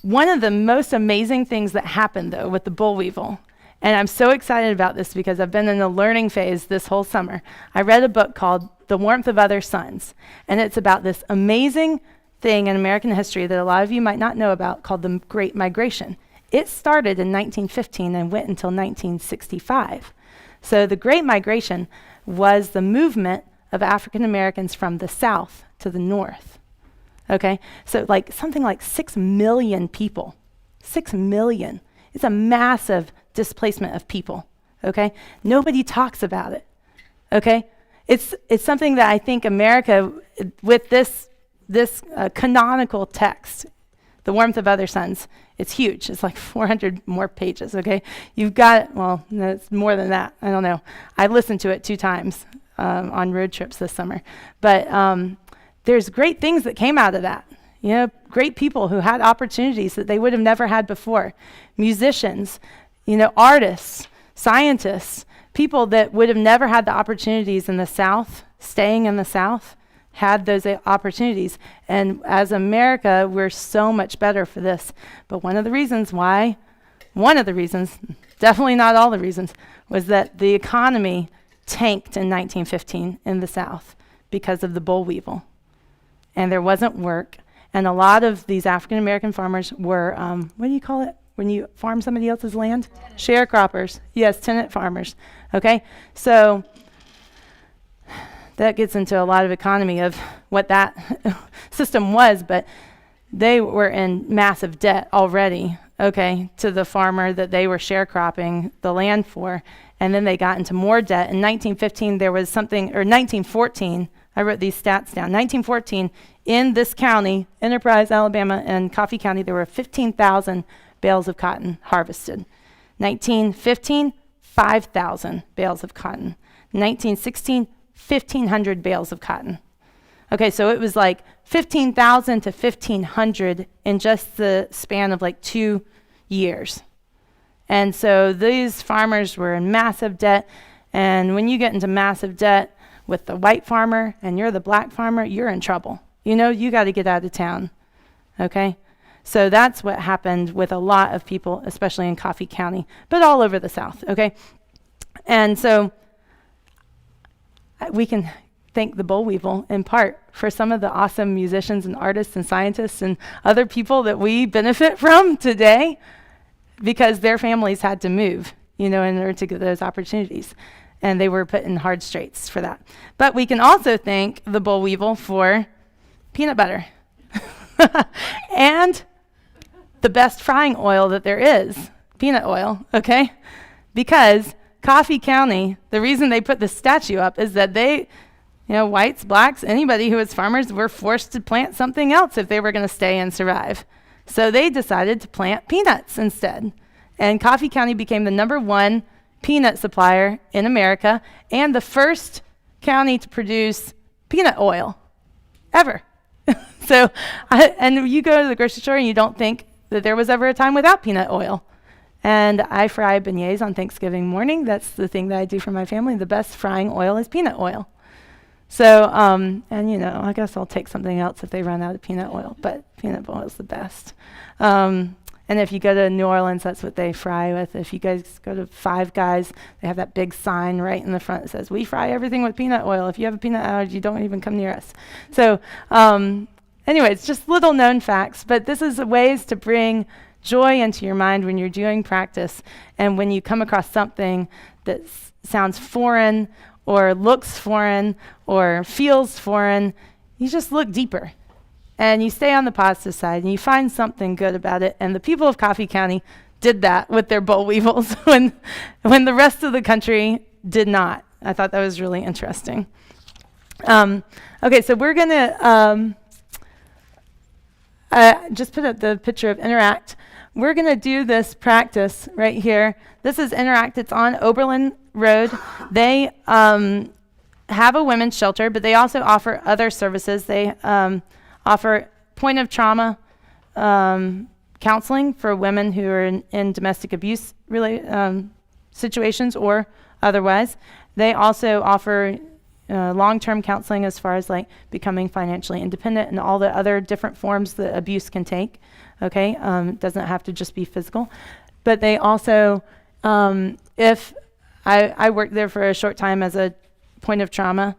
one of the most amazing things that happened, though, with the boll weevil And I'm so excited about this because I've been in a learning phase this whole summer. I read a book called The Warmth of Other Suns, and it's about this amazing thing in American history that a lot of you might not know about called the Great Migration. It started in 1915 and went until 1965. So the Great Migration was the movement of African Americans from the South to the North. Okay, so like something like 6 million people. 6 million. It's a massive displacement of people. Okay, nobody talks about it. Okay, it's something that I think America, with this canonical text, The Warmth of Other Suns, it's huge. It's like 400 more pages. Okay, you've got, well, no, it's more than that. I don't know. I listened to it 2 times on road trips this summer, but there's great things that came out of that. You know, great people who had opportunities that they would have never had before. Musicians, you know, artists, scientists, people that would have never had the opportunities in the South, staying in the South, had those opportunities. And as America, we're so much better for this. But one of the reasons, definitely not all the reasons, was that the economy tanked in 1915 in the South because of the boll weevil. And there wasn't work. And a lot of these African American farmers were, what do you call it when you farm somebody else's land? Sharecroppers. Yes, tenant farmers. Okay, so that gets into a lot of economy of what that system was, but they were in massive debt already, okay, to the farmer that they were sharecropping the land for. And then they got into more debt. In 1915, there was something, or 1914, I wrote these stats down. 1914, in this county, Enterprise, Alabama, and Coffee County, there were 15,000 bales of cotton harvested. 1915, 5,000 bales of cotton. 1916, 1,500 bales of cotton. Okay, so it was like 15,000 to 1,500 in just the span of like 2 years. And so these farmers were in massive debt. And when you get into massive debt with the white farmer and you're the black farmer, you're in trouble. You know, you got to get out of town. Okay? So that's what happened with a lot of people, especially in Coffee County, but all over the South. Okay? And so we can thank the boll weevil in part for some of the awesome musicians and artists and scientists and other people that we benefit from today, because their families had to move, you know, in order to get those opportunities. And they were put in hard straits for that. But we can also thank the boll weevil for peanut butter and the best frying oil that there is, peanut oil, okay? Because Coffee County, the reason they put the statue up is that they, you know, whites, blacks, anybody who was farmers were forced to plant something else if they were going to stay and survive. So they decided to plant peanuts instead. And Coffee County became the #1 peanut supplier in America and the first county to produce peanut oil ever. So, and you go to the grocery store and you don't think that there was ever a time without peanut oil. And I fry beignets on Thanksgiving morning. That's the thing that I do for my family. The best frying oil is peanut oil. So, and you know, I guess I'll take something else if they run out of peanut oil, but peanut oil is the best. And if you go to New Orleans, that's what they fry with. If you guys go to Five Guys, they have that big sign right in the front that says, "We fry everything with peanut oil. If you have a peanut allergy, don't even come near us." So, anyway, it's just little known facts, but this is ways to bring joy into your mind when you're doing practice, and when you come across something that sounds foreign or looks foreign or feels foreign, you just look deeper and you stay on the positive side and you find something good about it. And the people of Coffee County did that with their boll weevils when the rest of the country did not. I thought that was really interesting. Okay, so we're going to just put up the picture of Interact. We're going to do this practice right here. This is Interact. It's on Oberlin Road. They have a women's shelter, but they also offer other services. They offer point of trauma counseling for women who are in domestic abuse situations or otherwise. They also offer long-term counseling as far as like becoming financially independent and all the other different forms that abuse can take. Okay, it doesn't have to just be physical, but they also If I worked there for a short time as a point of trauma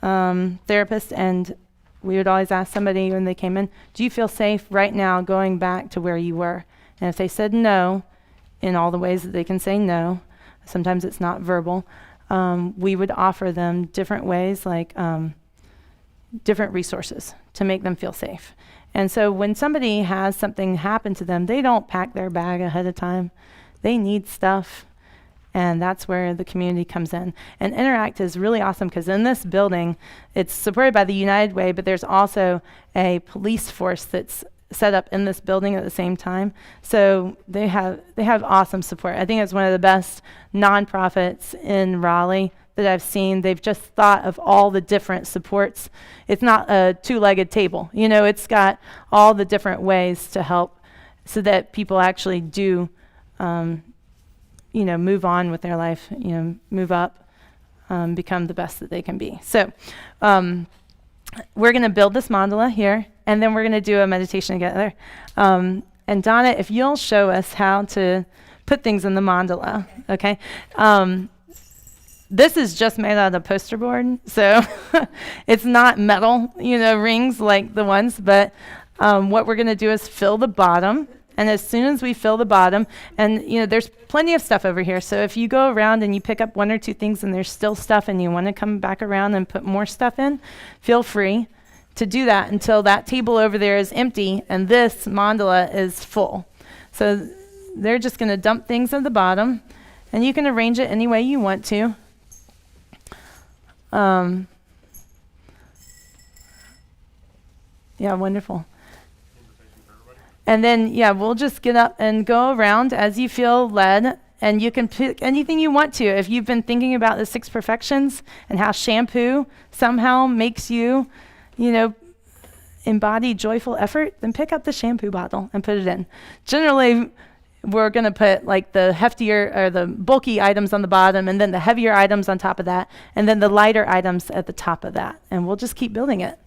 therapist, and we would always ask somebody when they came in, do you feel safe right now going back to where you were? And if they said no, in all the ways that they can say no, sometimes it's not verbal, we would offer them different ways, like different resources to make them feel safe. And so when somebody has something happen to them, they don't pack their bag ahead of time. They need stuff. And that's where the community comes in. And Interact is really awesome because in this building, it's supported by the United Way, but there's also a police force that's set up in this building at the same time. So they have awesome support. I think it's one of the best nonprofits in Raleigh that I've seen. They've just thought of all the different supports. It's not a two-legged table. You know, it's got all the different ways to help so that people actually do move on with their life, move up, become the best that they can be. So we're going to build this mandala here, and then we're going to do a meditation together. And Donna, if you'll show us how to put things in the mandala, okay? This is just made out of poster board, so it's not metal, rings like the ones, but what we're going to do is fill the bottom. And as soon as we fill the bottom, and there's plenty of stuff over here. So if you go around and you pick up one or two things and there's still stuff and you want to come back around and put more stuff in, feel free to do that until that table over there is empty and this mandala is full. So they're just going to dump things at the bottom, and you can arrange it any way you want to. Yeah, wonderful. And then, we'll just get up and go around as you feel led, and you can pick anything you want to. If you've been thinking about the 6 perfections and how shampoo somehow makes you, embody joyful effort, then pick up the shampoo bottle and put it in. Generally, we're going to put like the heftier or the bulky items on the bottom, and then the heavier items on top of that, and then the lighter items at the top of that. And we'll just keep building it.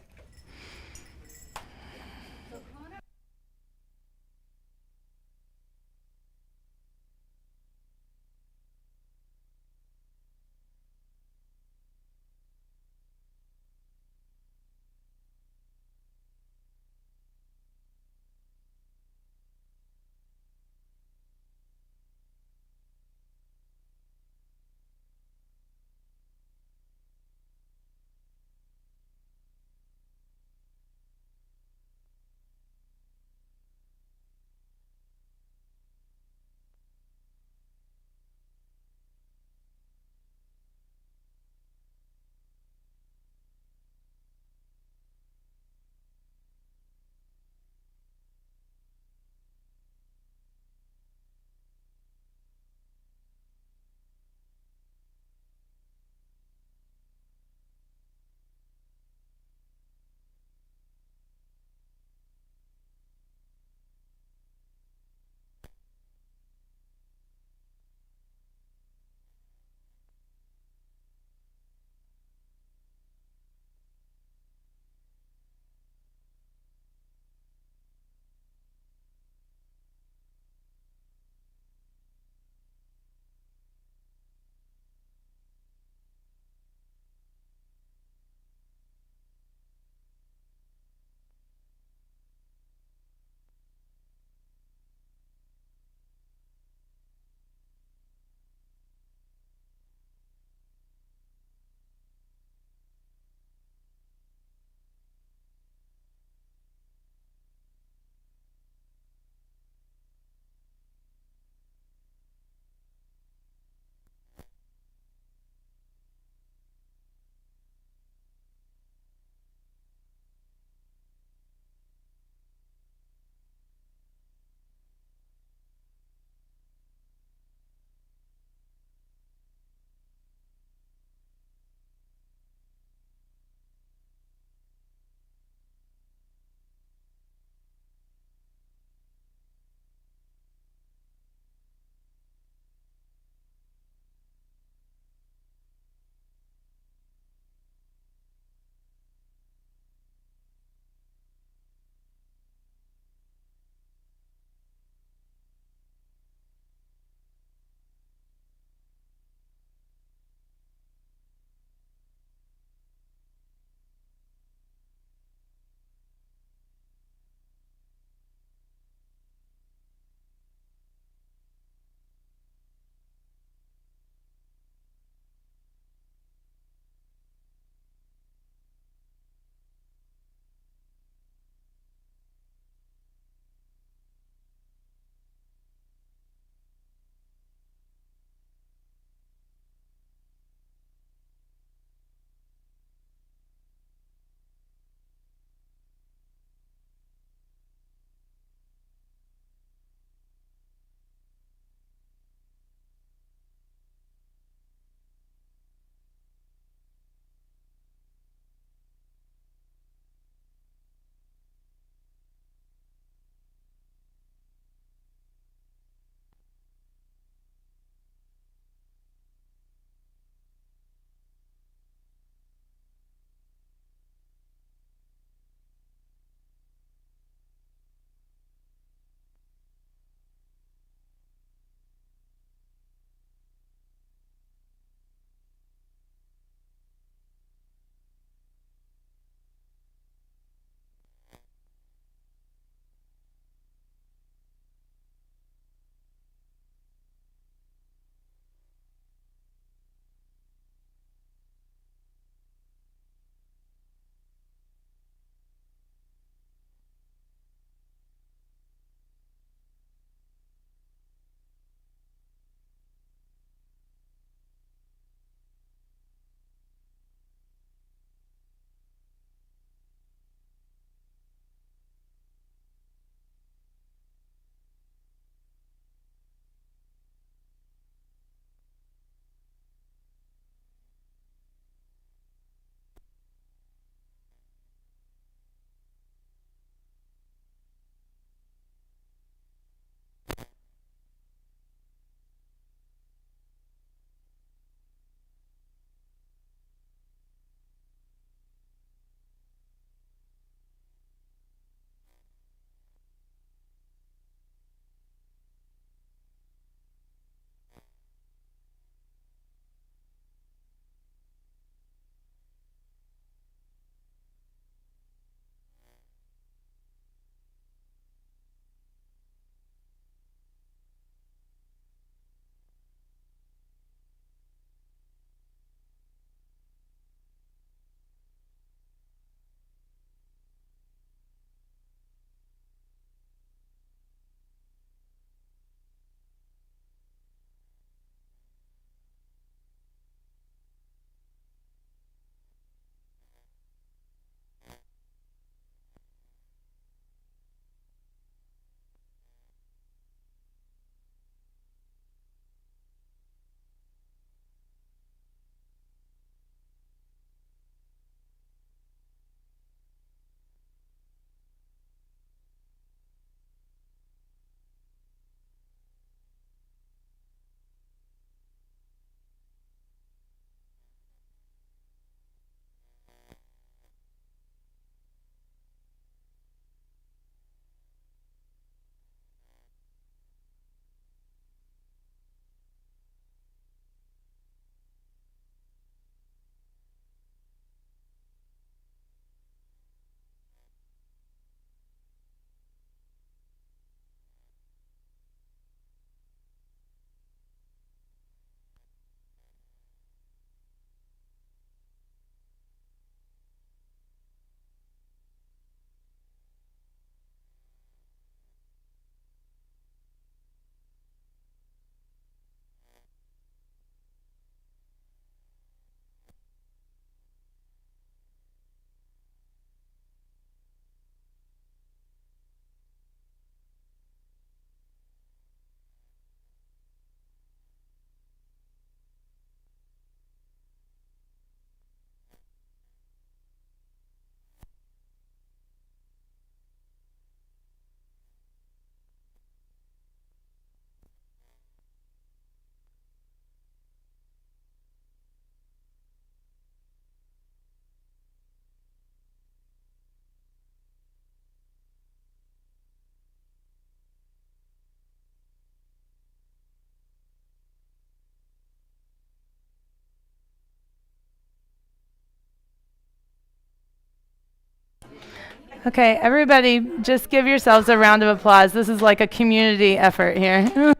Okay, everybody, just give yourselves a round of applause. This is like a community effort here.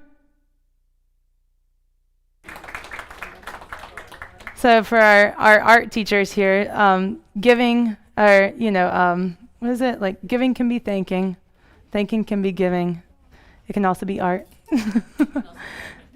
So for our art teachers here, giving, or, what is it? Like, giving can be thanking. Thanking can be giving. It can also be art.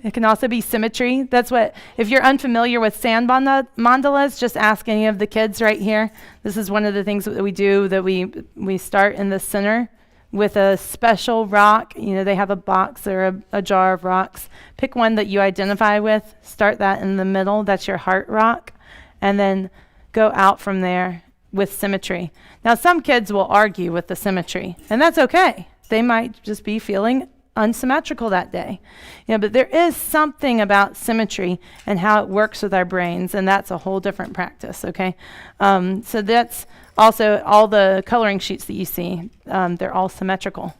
It can also be symmetry. That's what, if you're unfamiliar with sand mandalas, just ask any of the kids right here. This is one of the things that we do, that we start in the center with a special rock. They have a box or a jar of rocks. Pick one that you identify with. Start that in the middle. That's your heart rock. And then go out from there with symmetry. Now, some kids will argue with the symmetry, and that's okay. They might just be feeling unsymmetrical that day. But there is something about symmetry and how it works with our brains, and that's a whole different practice, okay? So that's also all the coloring sheets that you see. They're all symmetrical.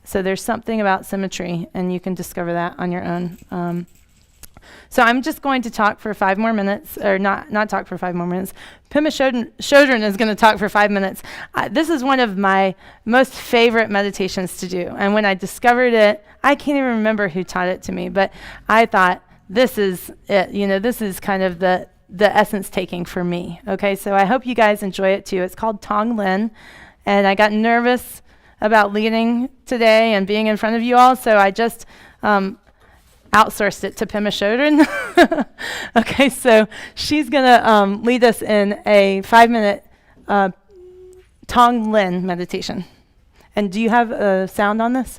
So there's something about symmetry, and you can discover that on your own. So I'm just going to talk for 5 more minutes, or not talk for 5 more minutes. Pema Chodron is going to talk for 5 minutes. This is one of my most favorite meditations to do. And when I discovered it, I can't even remember who taught it to me, but I thought, this is it. This is kind of the essence taking for me. Okay, so I hope you guys enjoy it too. It's called Tong Lin, and I got nervous about leading today and being in front of you all, so I just outsourced it to Pema Chodron. Okay, so she's going to lead us in a 5-minute Tong Lin meditation. And do you have a sound on this?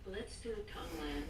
Let's do Tong Lin.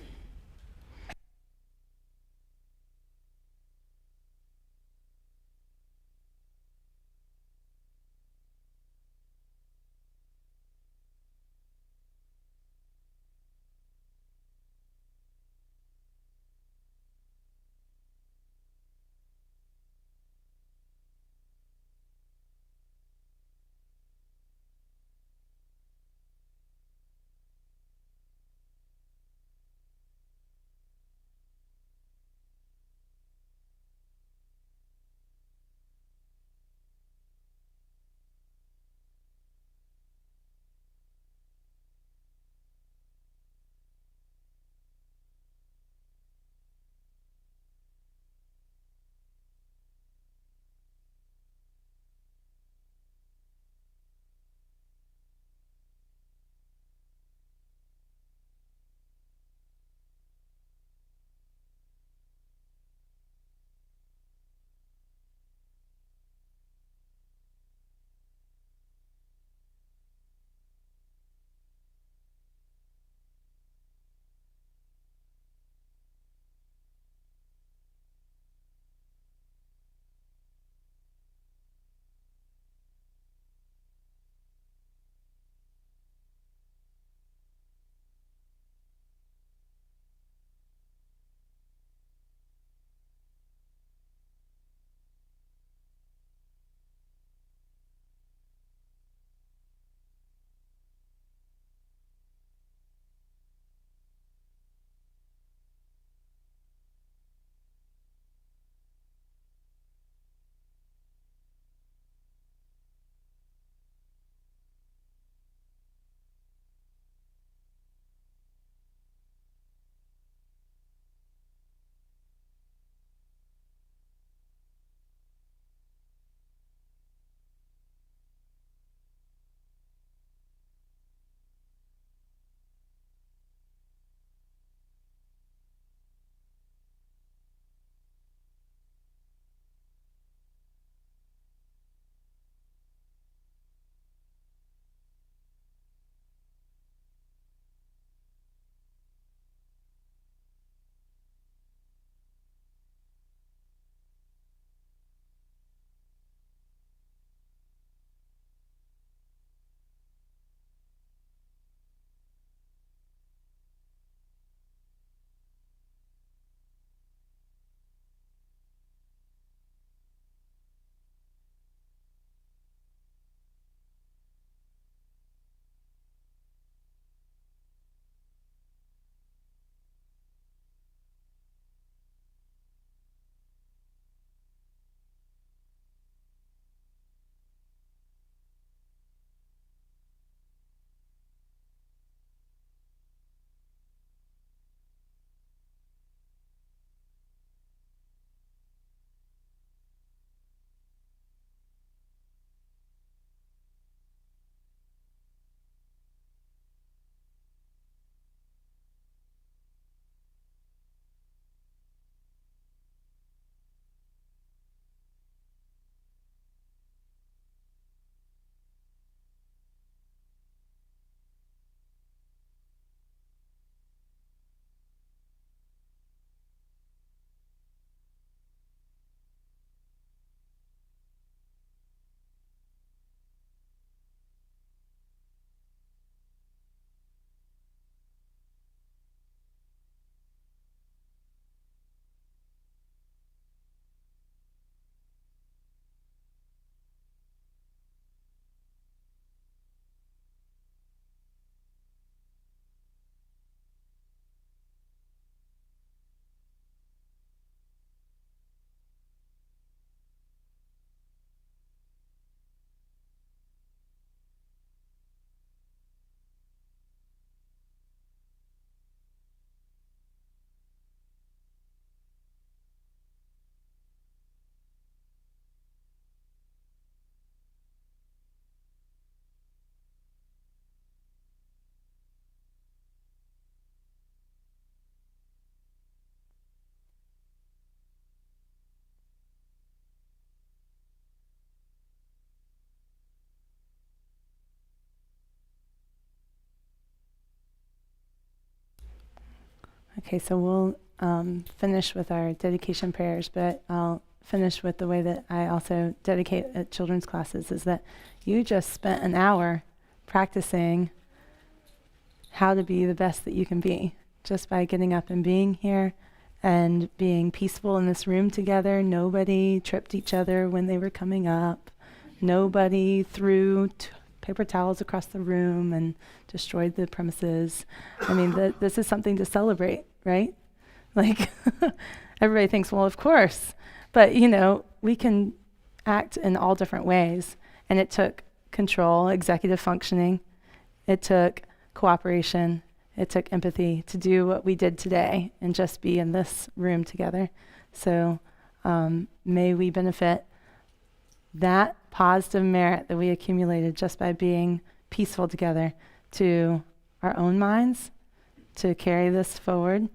Okay, so we'll finish with our dedication prayers, but I'll finish with the way that I also dedicate at children's classes, is that you just spent an hour practicing how to be the best that you can be, just by getting up and being here and being peaceful in this room together. Nobody tripped each other when they were coming up. Nobody threw paper towels across the room and destroyed the premises. I mean, this is something to celebrate, right? Like, everybody thinks, well, of course. But, we can act in all different ways. And it took control, executive functioning. It took cooperation. It took empathy to do what we did today and just be in this room together. So may we benefit that positive merit that we accumulated just by being peaceful together to our own minds, to carry this forward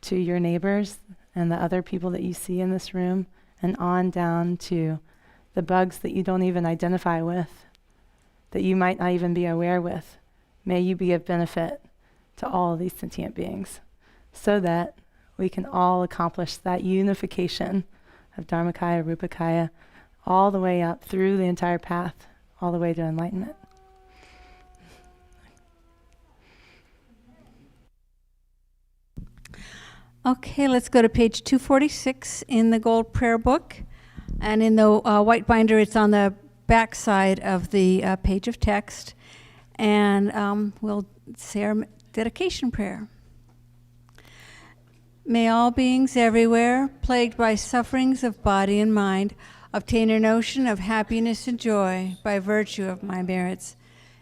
to your neighbors and the other people that you see in this room, and on down to the bugs that you don't even identify with, that you might not even be aware with. May you be of benefit to all of these sentient beings, so that we can all accomplish that unification of Dharmakaya, Rupakaya, all the way up through the entire path, all the way to enlightenment. Okay, let's go to page 246 in the gold prayer book. And in the white binder, it's on the back side of the page of text. And we'll say our dedication prayer. May all beings everywhere, plagued by sufferings of body and mind, obtain a notion of happiness and joy by virtue of my merits.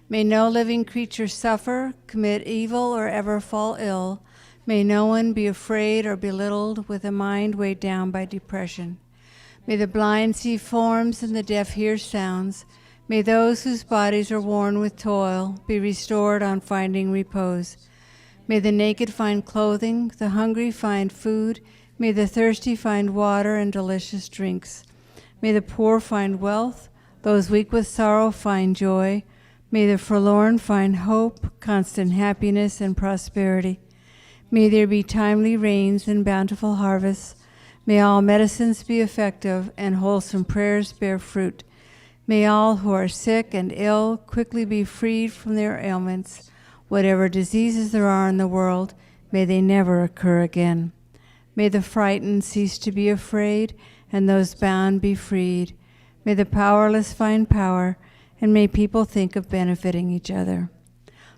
May no living creature suffer, commit evil, or ever fall ill. May no one be afraid or belittled with a mind weighed down by depression. May the blind see forms and the deaf hear sounds. May those whose bodies are worn with toil be restored on finding repose. May the naked find clothing, the hungry find food. May the thirsty find water and delicious drinks. May the poor find wealth, those weak with sorrow find joy. May the forlorn find hope, constant happiness, and prosperity. May there be timely rains and bountiful harvests. May all medicines be effective and wholesome prayers bear fruit. May all who are sick and ill quickly be freed from their ailments. Whatever diseases there are in the world, may they never occur again. May the frightened cease to be afraid, and those bound be freed. May the powerless find power, and may people think of benefiting each other.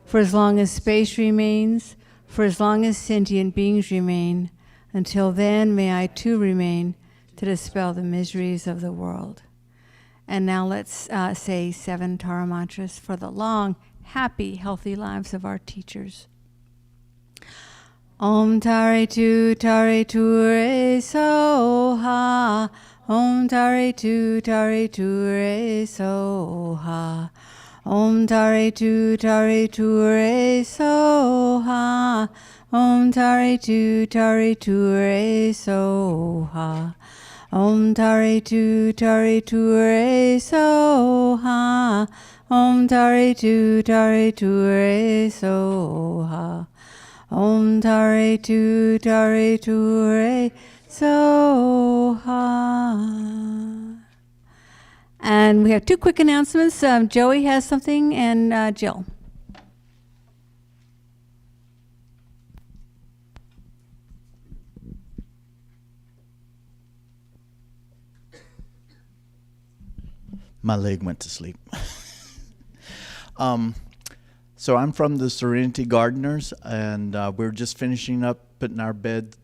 For as long as space remains, for as long as sentient beings remain, until then may I too remain to dispel the miseries of the world. And now let's say 7 Tara mantras for the long, happy, healthy lives of our teachers. Om Tare Tu Re Soha. Om Tare Tu Re Soha. Om Tare Tu Re Soha. Om Tare Tu Re Soha. Om Tare Tu Re Soha. Om Tare Tu Re Soha. Om Tare Tu Re Soha. And we have 2 quick announcements. Joey has something, and Jill. My leg went to sleep. So I'm from the Serenity Gardeners, and we're just finishing up putting our bed,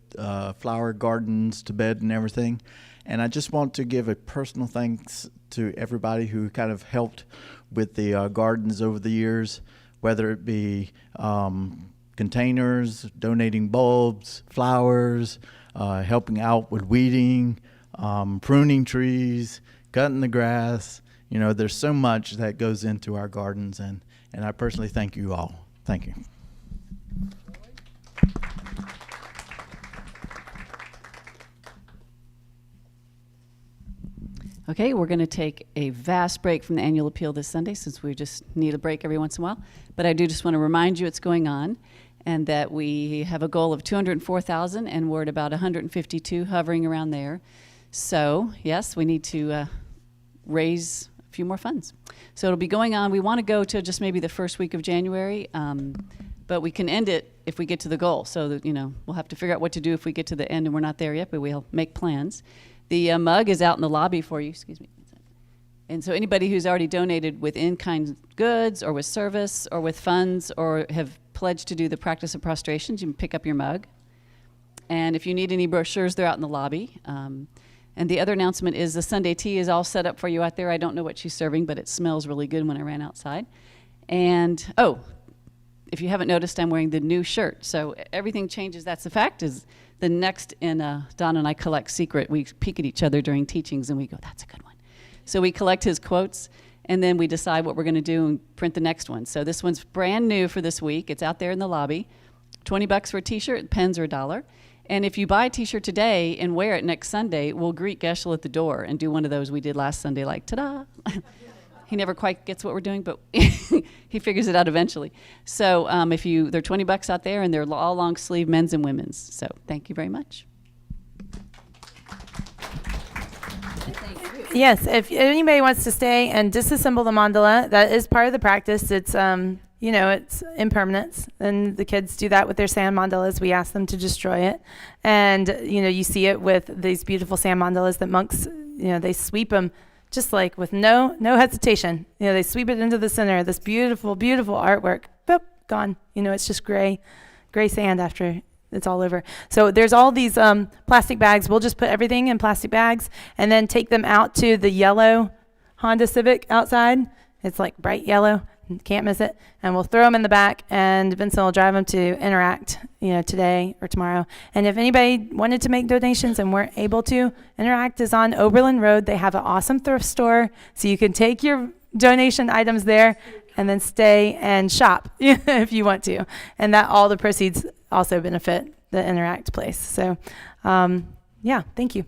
flower gardens to bed and everything. And I just want to give a personal thanks to everybody who kind of helped with the gardens over the years, whether it be containers, donating bulbs, flowers, helping out with weeding, pruning trees, cutting the grass. You know, there's so much that goes into our gardens, and I personally thank you all. Thank you. Okay, we're going to take a vast break from the annual appeal this Sunday, since we just need a break every once in a while. But I do just want to remind you it's going on. and that we have a goal of 204,000, and we're at about 152, hovering around there. So yes, we need to raise a few more funds. So it'll be going on. We want to go to just maybe the first week of January, but we can end it if we get to the goal. So that, we'll have to figure out what to do if we get to the end and we're not there yet, but we'll make plans. The mug is out in the lobby for you. Excuse me. And so anybody who's already donated with in-kind goods or with service or with funds or have pledged to do the practice of prostrations, you can pick up your mug. And if you need any brochures, they're out in the lobby. And the other announcement is the Sunday tea is all set up for you out there. I don't know what she's serving, but it smells really good when I ran outside. And, if you haven't noticed, I'm wearing the new shirt. So everything changes. That's the fact is the next in Don and I collect secret. We peek at each other during teachings and we go, that's a good one. So we collect his quotes and then we decide what we're going to do and print the next one. So this one's brand new for this week. It's out there in the lobby. $20 for a t-shirt, pens are $1. And if you buy a t-shirt today and wear it next Sunday, we'll greet Geshe at the door and do one of those we did last Sunday, like, ta-da. He never quite gets what we're doing, but he figures it out eventually. So they're $20 out there, and they're all long sleeve men's and women's. So thank you very much. Yes, if anybody wants to stay and disassemble the mandala, that is part of the practice. It's it's impermanence, and the kids do that with their sand mandalas. We ask them to destroy it, and you see it with these beautiful sand mandalas that monks, they sweep them just like with no hesitation. They sweep it into the center. This beautiful, beautiful artwork, boop, gone. It's just gray sand after it's all over. So there's all these plastic bags. We'll just put everything in plastic bags and then take them out to the yellow Honda Civic outside. It's like bright yellow. Can't miss it. And we'll throw them in the back, and Vincent will drive them to Interact, today or tomorrow. And if anybody wanted to make donations and weren't able to, Interact is on Oberlin Road. They have an awesome thrift store, so you can take your donation items there and then stay and shop if you want to. And that all the proceeds also benefit the Interact place. So, thank you.